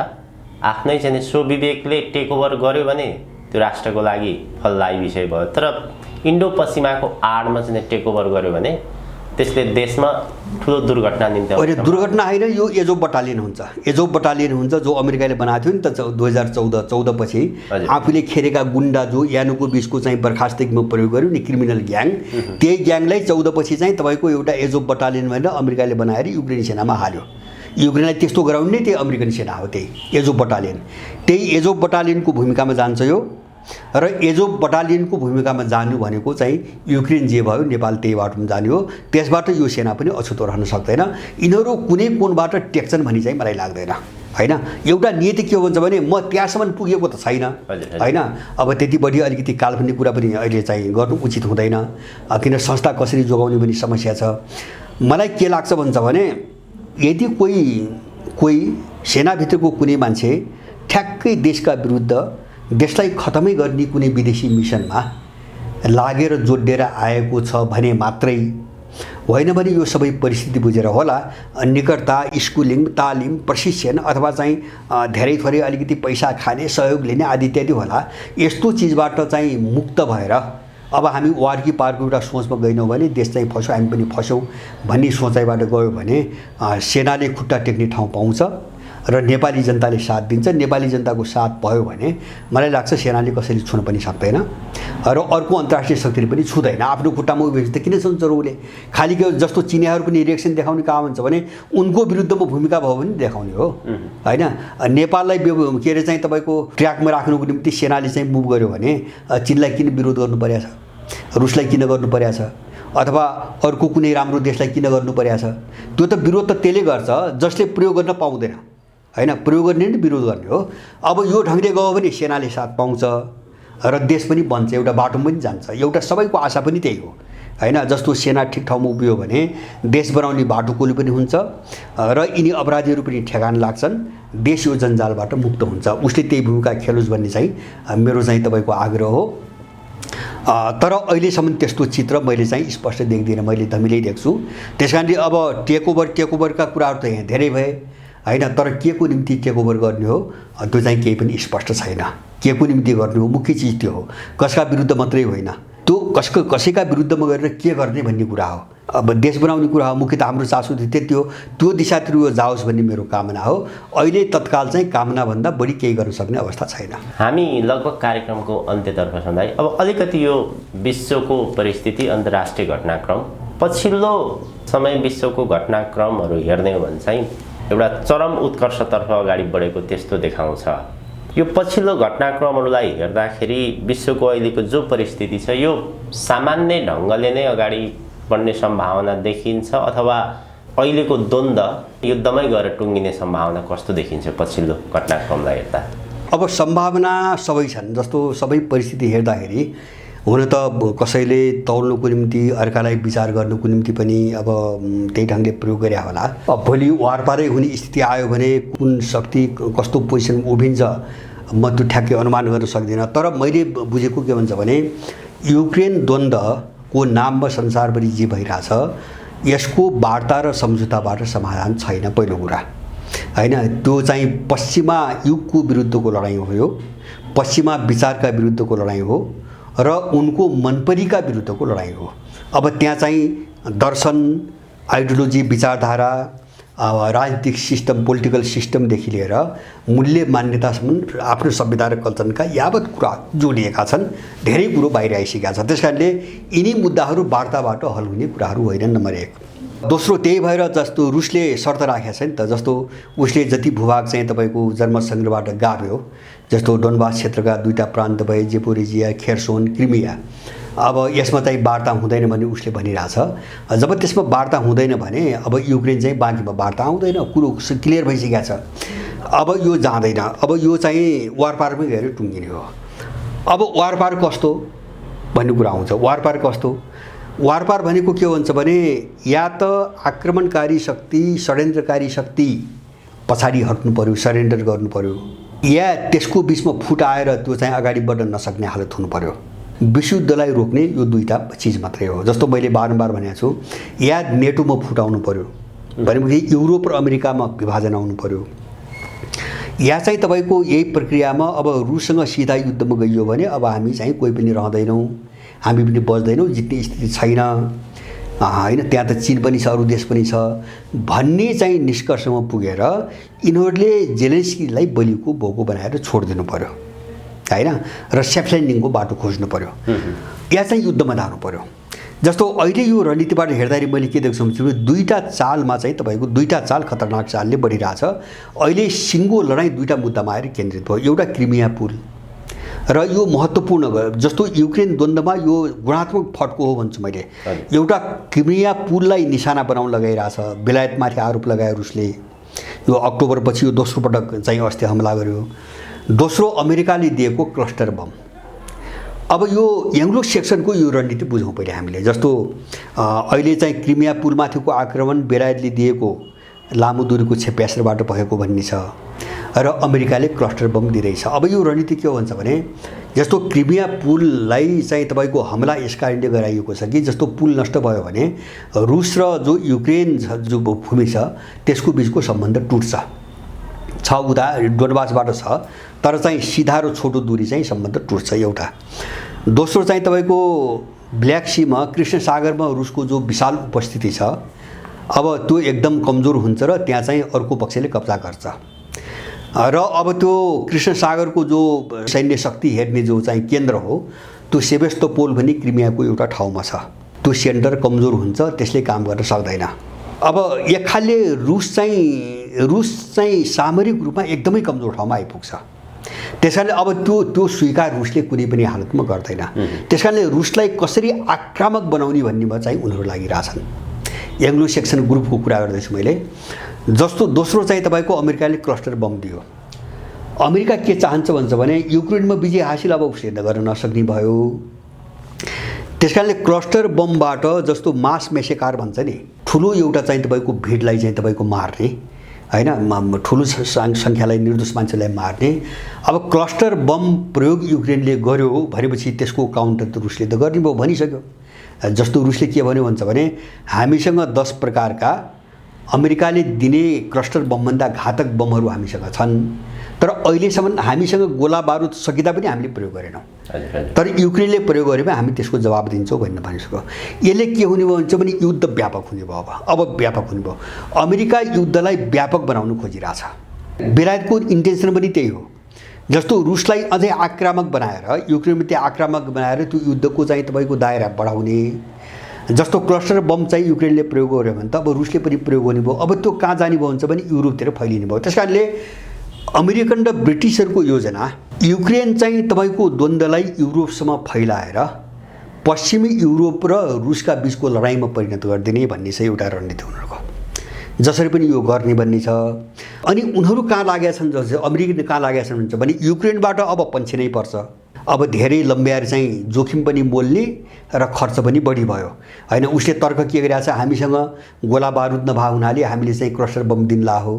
Speaker 2: आफ्नै चाहिँ स्वविवेकले टेकओभर गर्यो भने त्यो राष्ट्रको लागि फलदायी विषय भयो। तर इन्डो पश्चिमाको आडमा चाहिँ टेकओभर गर्यो भने त्यसले देशमा ठुलो दुर्घटना निम्ति
Speaker 3: होइन, दुर्घटना होइन, यो एजोब बटालियन हुन्छ। एजोब बटालियन हुन्छ जो अमेरिकाले बनाएको थियो नि त 2014 पछि आफूले खेरेका गुन्डा जो यानुको बिचको चाहिँ बर्खास्तमा प्रयोग गर्यो नि क्रिमिनल ग्याङ, त्यही ग्याङलाई 14 पछि चाहिँ तपाईँको एउटा एजोब बटालियन भनेर अमेरिकाले बनाएर युक्रेनी सेनामा हाल्यो। युक्रेनलाई त्यस्तो गराउने नै त्यही अमेरिकन सेना हो, त्यही एजोब बटालियन। त्यही एजोब बटालियनको भूमिकामा जान्छ यो, र एजोब बटालियनको भूमिकामा जानु भनेको चाहिँ युक्रेन जे भयो नेपाल त्यही बाटोमा जाने हो। त्यसबाट यो सेना पनि अछुतो रहन सक्दैन। यिनीहरू कुनै कोणबाट टेक्छन् भन्ने चाहिँ मलाई लाग्दैन, होइन। एउटा नीति के हुन्छ भने म त्यहाँसम्म पुगेको त छैन, होइन। अब त्यति बढी अलिकति काल्पनिक कुरा पनि अहिले चाहिँ गर्नु उचित हुँदैन, किन संस्था कसरी जोगाउने पनि समस्या छ। मलाई के लाग्छ भन्छ भने यदि कोही सेनाभित्रको कुनै मान्छे ठ्याक्कै देशका विरुद्ध देशलाई खतमै गर्ने कुनै विदेशी मिसनमा लागेर जोडिएर आएको छ भने मात्रै होइन भने यो सबै परिस्थिति बुझेर होला निकटता, स्कुलिङ, तालिम, प्रशिक्षण अथवा चाहिँ धेरै थोरै अलिकति पैसा खाने, सहयोग लिने आदि इत्यादि होला। यस्तो चिजबाट चाहिँ मुक्त भएर अब हामी वारकी पारको एउटा सोचमा गएनौँ भने देश चाहिँ फस्यो, हामी पनि फस्यौँ भन्ने सोचाइबाट गयो भने सेनाले खुट्टा टेक्ने ठाउँ पाउँछ र नेपाली जनताले साथ दिन्छ। नेपाली जनताको साथ भयो भने मलाई लाग्छ सेनाले कसैले छुन पनि सक्दैन र अर्को अन्तर्राष्ट्रिय शक्तिले पनि छुँदैन। आफ्नो खुट्टामा उभिन्छ त किन छुन्छ उसले? खालि जस्तो चिनियाहरू पनि रिएक्सन देखाउने काम हुन्छ भने उनको विरुद्धमा भूमिका भयो भने देखाउने हो, होइन। नेपाललाई के अरे चाहिँ तपाईँको ट्र्याकमा राख्नुको निम्ति सेनाले चाहिँ मुभ गर्यो भने चीनलाई किन विरोध गर्नु परेको छ, रुसलाई किन गर्नु परेको छ, अथवा अर्को कुनै राम्रो देशलाई किन गर्नु परेको छ? त्यो त विरोध त त्यसले गर्छ जसले प्रयोग गर्न पाउँदैन, होइन। प्रयोग गर्ने नि विरोध गर्ने हो। अब यो ढङ्गले गयो भने सेनाले साथ पाउँछ र देश पनि बन्छ, एउटा बाटो पनि जान्छ। एउटा सबैको आशा पनि त्यही हो, होइन। जस्तो सेना ठिक ठाउँमा उभियो भने देश बनाउने बाटोकोली पनि हुन्छ र यिनी अपराधीहरू पनि ठेगान लाग्छन्, देश यो जन्जालबाट मुक्त हुन्छ। उसले त्यही भूमिका खेलोस् भन्ने चाहिँ मेरो चाहिँ तपाईँको आग्रह हो। तर अहिलेसम्म त्यस्तो चित्र मैले चाहिँ स्पष्ट देख्दिनँ, मैले धमिलै देख्छु। त्यस कारणले अब टेकओभरका कुराहरू त यहाँ धेरै भए, होइन। तर के को निम्ति टेकओभर गर्ने हो त्यो चाहिँ केही पनि स्पष्ट छैन। के को निम्ति गर्ने हो, मुख्य चिज त्यो हो। कसका विरुद्ध मात्रै होइन, त्यो कसैका विरुद्धमा गरेर के गर्ने भन्ने कुरा हो। अब देश बनाउने कुरा हो, मुख्य त हाम्रो चासो त्यति हो। त्यो दिशातिर यो जाओस् भन्ने मेरो कामना हो। अहिले तत्काल चाहिँ कामनाभन्दा बढी केही गर्न सक्ने अवस्था छैन।
Speaker 2: हामी लगभग कार्यक्रमको अन्त्यतर्फ छौँ दाइ। अब अलिकति यो विश्वको परिस्थिति, अन्तर्राष्ट्रिय घटनाक्रम, पछिल्लो समय विश्वको घटनाक्रमहरू हेर्ने हो भने चाहिँ एउटा चरम उत्कर्षतर्फ अगाडि बढेको त्यस्तो देखाउँछ। यो पछिल्लो घटनाक्रमहरूलाई हेर्दाखेरि विश्वको अहिलेको जो परिस्थिति छ यो सामान्य ढङ्गले नै अगाडि बढ्ने सम्भावना देखिन्छ अथवा अहिलेको द्वन्द्व युद्धमै गएर टुङ्गिने सम्भावना कस्तो देखिन्छ पछिल्लो घटनाक्रमलाई हेर्दा?
Speaker 3: अब सम्भावना सबै छन्। जस्तो सबै परिस्थिति हेर्दाखेरि हुन त कसैले तौल्नुको निम्ति अर्कालाई विचार गर्नुको निम्ति पनि अब त्यही ढङ्गले प्रयोग गरे होला। अब भोलि वारपारै हुने स्थिति आयो भने कुन शक्ति कस्तो पोजिसन उभिन्छ म त्यो ठ्याक्कै अनुमान गर्न सक्दिनँ। तर मैले बुझेको के भन्छ भने युक्रेन द्वन्द्वको नाममा संसारभरि जे भइरहेछ यसको वार्ता र सम्झौताबाट समाधान छैन, पहिलो कुरा, होइन। त्यो चाहिँ पश्चिमा युगको विरुद्धको लडाइँ हो, यो पश्चिमा विचारका विरुद्धको लडाइँ हो र उनको मनपरीका विरुद्धको लडाइँ हो। अब त्यहाँ चाहिँ दर्शन, आइडियोलोजी, विचारधारा, राजनीतिक सिस्टम, पोलिटिकल सिस्टमदेखि लिएर मूल्य मान्यतासम्म आफ्नो संविधान र कल्चरका यावत कुरा जोडिएका छन्। धेरै कुरो बाहिर आइसकेका छ। त्यस कारणले यिनी मुद्दाहरू वार्ताबाट हल हुने कुराहरू होइनन्, नम्बर 1। दोस्रो त्यही भएर जस्तो रुसले शर्त राखेको छ नि त, जस्तो उसले जति भूभाग चाहिँ तपाईँको जनमतसङ्ग्रहबाट गाभ्यो, जस्तो डोनबास क्षेत्रका 2टा प्रान्त भए, जेपोरिजिया, खेर्सोन, क्रिमिया, अब यसमा चाहिँ वार्ता हुँदैन भन्ने उसले भनिरहेछ। जब त्यसमा वार्ता हुँदैन भने अब युक्रेन चाहिँ बाँकीमा वार्ता आउँदैन, कुरो क्लियर भइसकेको छ। अब यो जाँदैन, अब यो चाहिँ वारपारमै गएर टुङ्गिने हो। अब वारपार कस्तो भन्ने कुरा आउँछ। वारपार कस्तो? वारपार भनेको के भन्छ भने या त आक्रमणकारी शक्ति, षड्यन्त्रकारी शक्ति पछाडि हट्नु पर्यो, सरेन्डर गर्नु पर्यो, या त्यसको बिचमा फुट आएर त्यो चाहिँ अगाडि बढ्न नसक्ने हालत हुनु पर्यो, विश्वयुद्धलाई रोक्ने यो दुईटा चिज मात्रै हो। जस्तो मैले बारम्बार भनेको छु, या नेटोमा फुटाउनु पर्यो भनेपछि युरोप र अमेरिकामा विभाजन आउनु पर्यो, या चाहिँ तपाईँको यही प्रक्रियामा अब रुससँग सिधा युद्धमा गइयो भने अब हामी चाहिँ कोही पनि रहँदैनौँ, हामी पनि बच्दैनौँ, जित्ने स्थिति छैन होइन, त्यहाँ त चीन पनि छ, अरू देश पनि छ भन्ने चाहिँ निष्कर्षमा पुगेर यिनीहरूले जेलेन्स्कीलाई बलिको भोको बनाएर छोडिदिनु पर्यो होइन, र सेफ ल्यान्डिङको बाटो खोज्नु पर्यो, या चाहिँ युद्धमा जानु पर्यो। जस्तो अहिले यो रणनीतिबाट हेर्दाखेरि मैले के देख्छु भने दुईटा चालमा चाहिँ तपाईँको दुईटा चाल खतरनाक चालले बढिरहेछ। अहिले सिङ्गो लडाइँ दुईटा मुद्दामा आएर केन्द्रित भयो। एउटा क्रिमिया पुल, र यो महत्त्वपूर्ण जस्तो युक्रेन द्वन्द्वमा यो गुणात्मक फड्को हो भन्छु मैले। एउटा क्रिमिया पुललाई निशाना बनाउन लगाइरहेछ, बेलायतमाथि आरोप लगायो रुसले, यो अक्टोबरपछि यो दोस्रो पटक चाहिँ अस्ति हमला गर्यो। दोस्रो अमेरिकाले दिएको क्लस्टर बम। अब यो एङ्ग्लो सेक्सनको यो रणनीति बुझौँ पहिले हामीले। जस्तो अहिले चाहिँ क्रिमिया पुलमाथिको आक्रमण बेलायतले दिएको लामो दूरीको क्षेप्यास्त्रबाट भएको भन्ने छ, र अमेरिकाले क्लस्टर बम दिँदैछ। अब यो रणनीति के हो भन्छ भने जस्तो क्रिमिया पुललाई चाहिँ तपाईँको हमला यस कारणले गराइएको छ कि जस्तो पुल नष्ट भयो भने रुस र जो युक्रेन जो भूमि छ त्यसको बिचको सम्बन्ध टुट्छ। उता डोनबासबाट छ तर चाहिँ सिधा र छोटो दूरी चाहिँ सम्बन्ध टुट्छ एउटा। दोस्रो चाहिँ तपाईँको ब्ल्याक सीमा कृष्ण सागरमा रुसको जो विशाल उपस्थिति छ अब त्यो एकदम कमजोर हुन्छ र त्यहाँ चाहिँ अर्को पक्षले कब्जा गर्छ, र अब त्यो कृष्ण सागरको जो सैन्य शक्ति हेर्ने जो चाहिँ केन्द्र हो त्यो सेभेस्तोपोल भन्ने क्रिमियाको एउटा ठाउँमा छ। त्यो सेन्टर कमजोर हुन्छ, त्यसले काम गर्न सक्दैन। अब एक खालले रुस चाहिँ सामरिक रूपमा एकदमै कमजोर ठाउँमा आइपुग्छ। त्यसकारणले अब त्यो स्वीकार रुसले कुनै पनि हालतमा गर्दैन। त्यसकारणले रुसलाई कसरी आक्रामक बनाउने भन्नेमा चाहिँ उनीहरू लागिरहेछन्। एङ्ग्लो सेक्सन ग्रुपको कुरा गर्दैछु मैले। जस्तो दोस्रो चाहिँ तपाईँको अमेरिकाले क्लस्टर बम दियो। अमेरिका के चाहन्छ भन्छ भने युक्रेनमा विजय हासिल अब उसले गर्न नसक्ने भयो। त्यसकारणले क्लस्टर बमबाट जस्तो मास मेसेकार भन्छ नि, ठुलो एउटा चाहिँ तपाईँको भिडलाई चाहिँ तपाईँको मार्ने होइन, ठुलो सङ्ख्यालाई निर्दोष मान्छेलाई मार्ने। अब क्लस्टर बम प्रयोग युक्रेनले गर्यो भनेपछि त्यसको काउन्टर त रुसले त गर्ने भयो भनिसक्यो। जस्तो रुसले के भन्यो भन्छ भने हामीसँग 10 प्रकारका अमेरिकाले दिने क्लस्टर बमभन्दा घातक बमहरू हामीसँग छन्, तर अहिलेसम्म हामीसँग गोला बारुद सकिँदा पनि हामीले प्रयोग गरेनौँ, तर युक्रेनले प्रयोग गरे भने हामी त्यसको जवाब दिन्छौँ भन्ने भनिसक्यो। यसले के हुने भयो भन्छ भने युद्ध व्यापक हुने भयो। अब व्यापक हुने भयो। अमेरिका युद्धलाई व्यापक बनाउनु खोजिरहेछ। बेलायतको इन्टेन्सन पनि त्यही हो। जस्तो रुसलाई अझै आक्रामक बनाएर युक्रेनप्रति आक्रामक बनाएर त्यो युद्धको चाहिँ तपाईँको दायरा बढाउने। जस्तो क्लस्टर बम चाहिँ युक्रेनले प्रयोग गर्यो भने त अब रुसले पनि प्रयोग गर्ने भयो। अब त्यो कहाँ जाने भयो भन्छ भने युरोपतिर फैलिने भयो। त्यसकारणले अमेरिकन र ब्रिटिसहरूको योजना युक्रेन चाहिँ तपाईँको द्वन्द्वलाई युरोपसम्म फैलाएर पश्चिमी युरोप र रुसका बिचको लडाइँमा परिणत गरिदिने भन्ने चाहिँ एउटा रणनीति उनीहरूको। जसरी पनि यो गर्ने भन्ने छ। अनि उनीहरू कहाँ लागेका छन्, जस्तै अमेरिकन कहाँ लागेका छन् भन्छ भने युक्रेनबाट अब पन्छिनै पर्छ। अब धेरै लम्ब्याएर चाहिँ जोखिम पनि मोल्ने र खर्च पनि बढी भयो होइन। उसले तर्क के गरिरहेको छ, हामीसँग गोला बारुद नभए हुनाले हामीले चाहिँ क्लस्टर बम दिन्ला हो,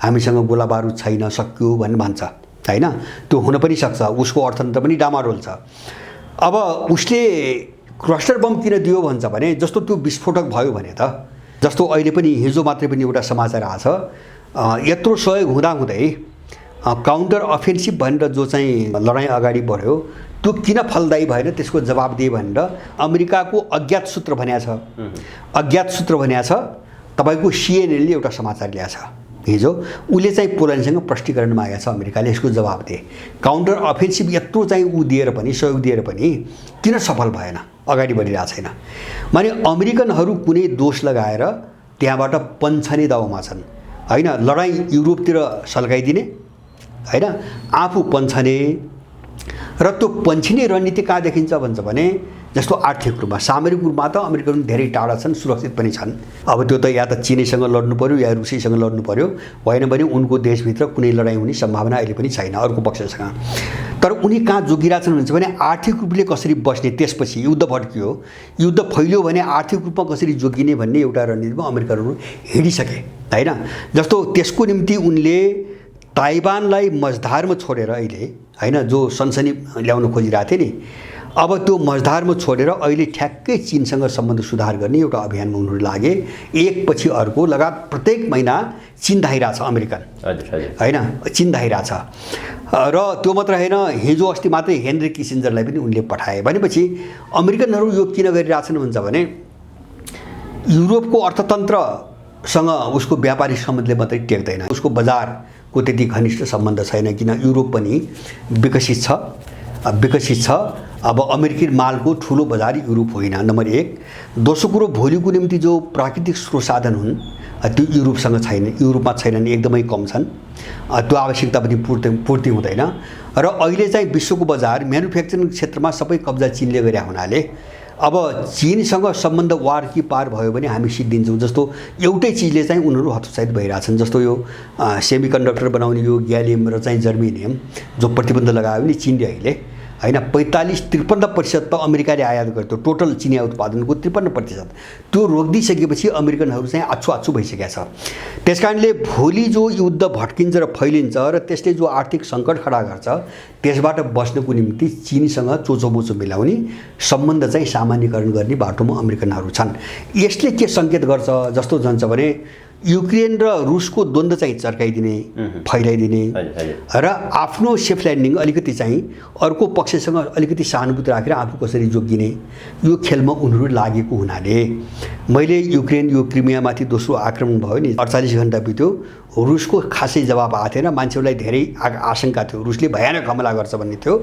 Speaker 3: हामीसँग गोला बारुद छैन, सक्यो भन्ने भन्छ होइन। त्यो हुन पनि सक्छ, उसको अर्थतन्त्र पनि डामाडोल छ। अब उसले क्लस्टर बम किन दियो भन्छ भने जस्तो त्यो विस्फोटक भयो भने त जस्तो अहिले पनि हिजो मात्रै पनि एउटा समाचार आएछ, यत्रो सहयोग हुँदाहुँदै काउन्टर अफेन्सिभ भनेर जो चाहिँ लडाइँ अगाडि बढ्यो त्यो किन फलदायी भएन त्यसको जवाब दिए भनेर अमेरिकाको अज्ञात सूत्र भनेको छ। अज्ञात सूत्र भनेको छ तपाईँको सिएनएनले एउटा समाचार ल्याएछ हिजो। उसले चाहिँ पोल्यान्डसँग प्रष्टीकरण मागेको छ अमेरिकाले, यसको जवाब दिए। काउन्टर अफेन्सिभ यत्रो चाहिँ ऊ दिएर पनि सहयोग दिएर पनि किन सफल भएन, अगाडि बढिरहेको छैन। माने अमेरिकनहरू कुनै दोष लगाएर त्यहाँबाट पन्छने दाउमा छन् होइन। लडाइँ युरोपतिर सल्काइदिने होइन, आफू पन्छने। र त्यो पन्छिने रणनीति कहाँ देखिन्छ भन्छ भने जस्तो आर्थिक रूपमा, सामरिक रूपमा त अमेरिकन धेरै टाढा छन्, सुरक्षित पनि छन्। अब त्यो त या त चिनीसँग लड्नु पर्यो या रुसीसँग लड्नु पर्यो, होइन भने उनको देशभित्र कुनै लडाइँ हुने सम्भावना अहिले पनि छैन अर्को पक्षसँग। तर उनी कहाँ जोगिरहेछन् भन्छ भने आर्थिक रूपले कसरी बस्ने, त्यसपछि युद्ध भड्कियो, युद्ध फैलियो भने आर्थिक रूपमा कसरी जोगिने भन्ने एउटा रणनीतिमा अमेरिकनहरू हिँडिसके होइन। जस्तो त्यसको निम्ति उनले ताइवानलाई मझधारमा छोडेर अहिले होइन जो सनसनी ल्याउन खोजिरहेको थिए नि, अब त्यो मझधारमा छोडेर अहिले ठ्याक्कै चीनसँग सम्बन्ध सुधार गर्ने एउटा अभियानमा उनीहरू लागे। एकपछि अर्को लगात प्रत्येक महिना चीन धाइरहेछ अमेरिकन, होइन, चीन धाइरहेछ। र त्यो मात्र होइन, हिजो अस्ति मात्रै हेनरी किसिन्जरलाई पनि उनले पठाए। भनेपछि अमेरिकनहरू यो किन गरिरहेछन् भन्छ भने युरोपको अर्थतन्त्रसँग उसको व्यापारिक सम्बन्धले मात्रै टेक्दैन, उसको बजारको त्यति घनिष्ठ सम्बन्ध छैन, किन युरोप पनि विकसित छ। अब अमेरिकी मालको ठुलो बजार युरोप होइन, नम्बर 1। दोस्रो कुरो, भोलिको निम्ति जो प्राकृतिक स्रोत साधन हुन् त्यो युरोपमा छैनन्, एकदमै कम छन्। त्यो आवश्यकता पनि पूर्ति हुँदैन। र अहिले चाहिँ विश्वको बजार म्यानुफ्याक्चरिङ क्षेत्रमा सबै कब्जा चीनले गरे हुनाले अब चीनसँग सम्बन्ध वार कि पार भयो भने हामी सिद्धिन्छौँ। जस्तो एउटै चिजले चाहिँ उनीहरू हतोत्साहित भइरहेछन्। जस्तो यो सेमिकन्डक्टर बनाउने यो ग्यालियम र चाहिँ जर्मेनियम जो प्रतिबन्ध लगायो भने चीनले अहिले, होइन, 45-53% त अमेरिकाले आयात गर्थ्यो टोटल चिनिया उत्पादनको 53%। त्यो रोकिदिइसकेपछि अमेरिकनहरू चाहिँ आछु भइसकेका छ। त्यसकारणले भोलि जो युद्ध भट्किन्छ र फैलिन्छ र त्यसले जो आर्थिक सङ्कट खडा गर्छ त्यसबाट बस्नको निम्ति चीनसँग चोचोमोचो मिलाउने सम्बन्ध चाहिँ सामान्यकरण गर्ने बाटोमा अमेरिकनहरू छन्। यसले के सङ्केत गर्छ जस्तो जान्छ भने युक्रेन र रुसको द्वन्द्व चाहिँ चर्काइदिने, फैलाइदिने र आफ्नो सेफ ल्यान्डिङ अलिकति चाहिँ अर्को पक्षसँग अलिकति सहानुभूति राखेर आफू कसरी जोगिने यो खेलमा उनीहरू लागेको हुनाले मैले युक्रेन यो क्रिमियामाथि दोस्रो आक्रमण भयो नि 48 घण्टा बित्यो, रुसको खासै जवाब आएको थिएन। मान्छेहरूलाई धेरै आशंका थियो रुसले भयानक हमला गर्छ भन्ने थियो।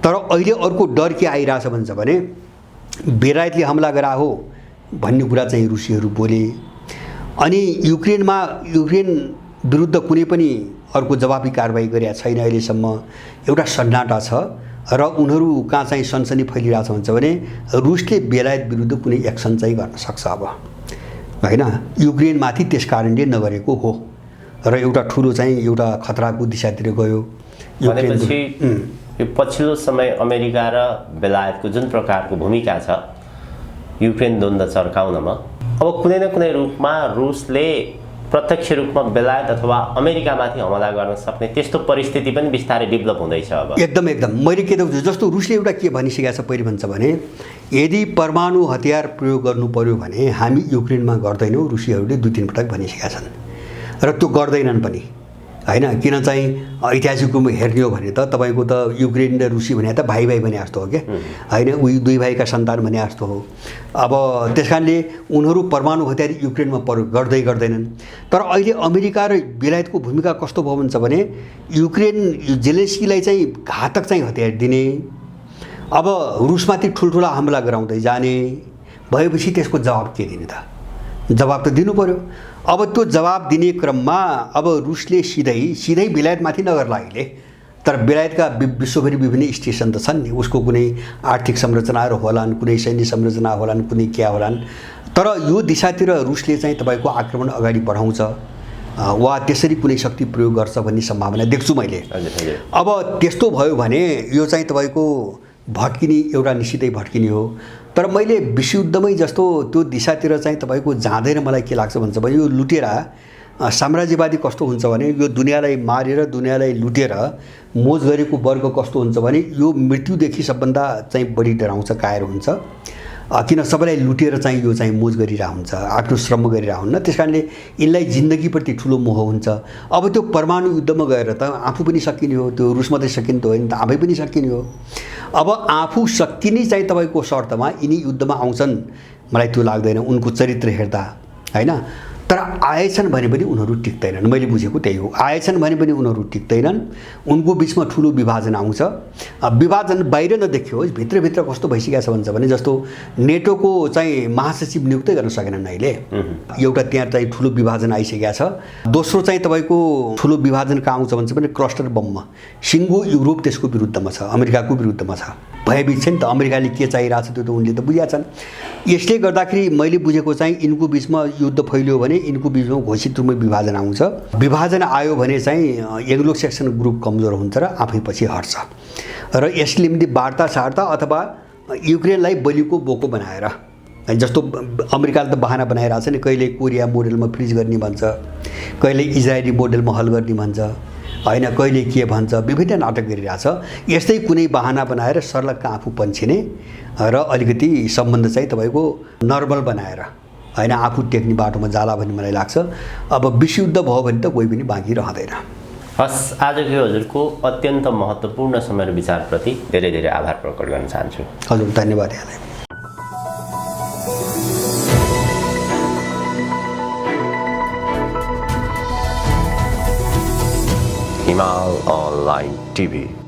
Speaker 3: तर अहिले अर्को डर के आइरहेछ भन्छ भने बेलायतले हमला गरा हो भन्ने कुरा चाहिँ रुसीहरू बोले। अनि युक्रेन विरुद्ध कुनै पनि अर्को जवाबी कारबाही गरेका छैन अहिलेसम्म, एउटा सन्नाटा छ। र उनीहरू कहाँ चाहिँ सनसनी फैलिरहेछ भन्छ भने रुसले बेलायत विरुद्ध कुनै एक्सन चाहिँ गर्न सक्छ अब, होइन, युक्रेनमाथि त्यस कारणले नगरेको हो र एउटा ठुलो चाहिँ एउटा खतराको दिशातिर गयो।
Speaker 2: भनेपछि यो पछिल्लो समय अमेरिका र बेलायतको जुन प्रकारको भूमिका छ युक्रेन द्वन्द्व चर्काउनमा, अब कुनै न कुनै रूपमा रुसले प्रत्यक्ष रूपमा बेलायत अथवा अमेरिकामाथि हमला गर्न सक्ने त्यस्तो परिस्थिति पनि बिस्तारै डेभलप हुँदैछ अब।
Speaker 3: एकदम मैले के त जस्तो रुसले एउटा के भनिसकेको छ पहिले भन्छ भने यदि परमाणु हतियार प्रयोग गर्नु पर्यो भने हामी युक्रेनमा गर्दैनौँ, रुसीहरूले 2-3 पटक भनिसकेका छन् र त्यो गर्दैनन् पनि, होइन। किन चाहिँ ऐतिहासिक रूपमा हेर्ने हो भने त तपाईँको त युक्रेन र रुसी भने त भाइ भने जस्तो हो क्या, होइन, उही 2 भाइका सन्तान भने जस्तो हो। अब त्यस कारणले उनीहरू परमाणु हतियार युक्रेनमा प्रयोग गर्दैनन्। तर अहिले अमेरिका र बेलायतको भूमिका कस्तो भयो भन्छ भने युक्रेन जेलेन्स्कीलाई चाहिँ घातक चाहिँ हतियार दिने, अब रुसमाथि ठुल्ठुला हमला गराउँदै जाने भएपछि त्यसको जवाब के दिने त? जवाब त दिनु पर्यो। अब त्यो जवाब दिने क्रममा अब रुसले सिधै बेलायतमाथि नगर्ला अहिले, तर बेलायतका विश्वभरि विभिन्न स्टेसन त छन् नि, उसको कुनै आर्थिक संरचनाहरू होलान्, कुनै सैन्य संरचना होलान्, कुनै क्या होलान्। तर यो दिशातिर रुसले चाहिँ तपाईँको आक्रमण अगाडि बढाउँछ वा त्यसरी कुनै शक्ति प्रयोग गर्छ भन्ने सम्भावना देख्छु मैले। अब त्यस्तो भयो भने यो चाहिँ तपाईँको भट्किने एउटा निश्चितै भट्किने हो। तर मैले विश्वयुद्धमै जस्तो त्यो दिशातिर चाहिँ तपाईँको जाँदैन मलाई के लाग्छ भन्छ भने यो लुटेरा साम्राज्यवादी कस्तो हुन्छ भने यो दुनियाँलाई मारेर दुनियाँलाई लुटेर मोज गरेको वर्ग कस्तो हुन्छ भने यो मृत्युदेखि सबभन्दा चाहिँ बढी डराउँछ, कायर हुन्छ। किन सबैलाई लुटेर चाहिँ यो चाहिँ मोज गरिरहेको हुन्छ, आफ्नो श्रम गरिरहेको हुन्न। त्यस कारणले यिनलाई जिन्दगीप्रति ठुलो मोह हुन्छ। अब त्यो परमाणु युद्धमा गएर त आफू पनि सकिने हो, त्यो रुस मात्रै सकिने त होइन, त आफै पनि सकिने हो। अब आफू सकिने चाहिँ तपाईँको शर्तमा यिनी युद्धमा आउँछन् मलाई त्यो लाग्दैन उनको चरित्र हेर्दा, होइन। तर आएछन् भने पनि उनीहरू टिक्दैनन्, मैले बुझेको त्यही हो। आएछन् भने पनि उनीहरू टिक्दैनन्, उनको बिचमा ठुलो विभाजन आउँछ। विभाजन बाहिर नदेखियोस्, भित्रभित्र कस्तो भइसकेको छ भन्छ भने जस्तो नेटोको चाहिँ महासचिव नियुक्तै गर्न सकेनन् अहिले, एउटा त्यहाँ चाहिँ ठुलो विभाजन आइसकेको छ। दोस्रो चाहिँ तपाईँको ठुलो विभाजन कहाँ आउँछ भन्छ भने क्लस्टर बममा सिङ्गो युरोप त्यसको विरुद्धमा छ, अमेरिकाको विरुद्धमा छ। भयभीत छ नि त, अमेरिकाले के चाहिरहेको छ त्यो त उनले त बुझेका छन्। यसले गर्दाखेरि मैले बुझेको चाहिँ यिनको बिचमा युद्ध फैलियो भने यिनको बिचमा घोषित रूपमा विभाजन आउँछ। विभाजन आयो भने चाहिँ एङ्ग्लो सेक्सन ग्रुप कमजोर हुन्छ र आफै पछि हट्छ र यसले निम्ति वार्ता अथवा युक्रेनलाई बलिको बोको बनाएर, जस्तो अमेरिकाले त बहाना बनाइरहेको छ नि, कहिले कोरिया मोडेलमा फ्रिज गर्ने भन्छ, कहिले इजरायली मोडेलमा हल गर्ने भन्छ, होइन कहिले के भन्छ, विभिन्न नाटक गरिरहेछ। यस्तै कुनै बहाना बनाएर सर्लक्क आफू पन्छिने र अलिकति सम्बन्ध चाहिँ तपाईँको नर्मल बनाएर होइन आफू टेक्ने बाटोमा जाला भन्ने मलाई लाग्छ। अब विषयुद्ध भयो भने त कोही पनि बाँकी रहँदैन।
Speaker 2: हस्, आजको हजुरको अत्यन्त महत्त्वपूर्ण समय र विचारप्रति धेरै धेरै आभार प्रकट गर्न चाहन्छु।
Speaker 3: हजुर, धन्यवाद यहाँलाई।
Speaker 2: हिमाल अनलाइन टिभी।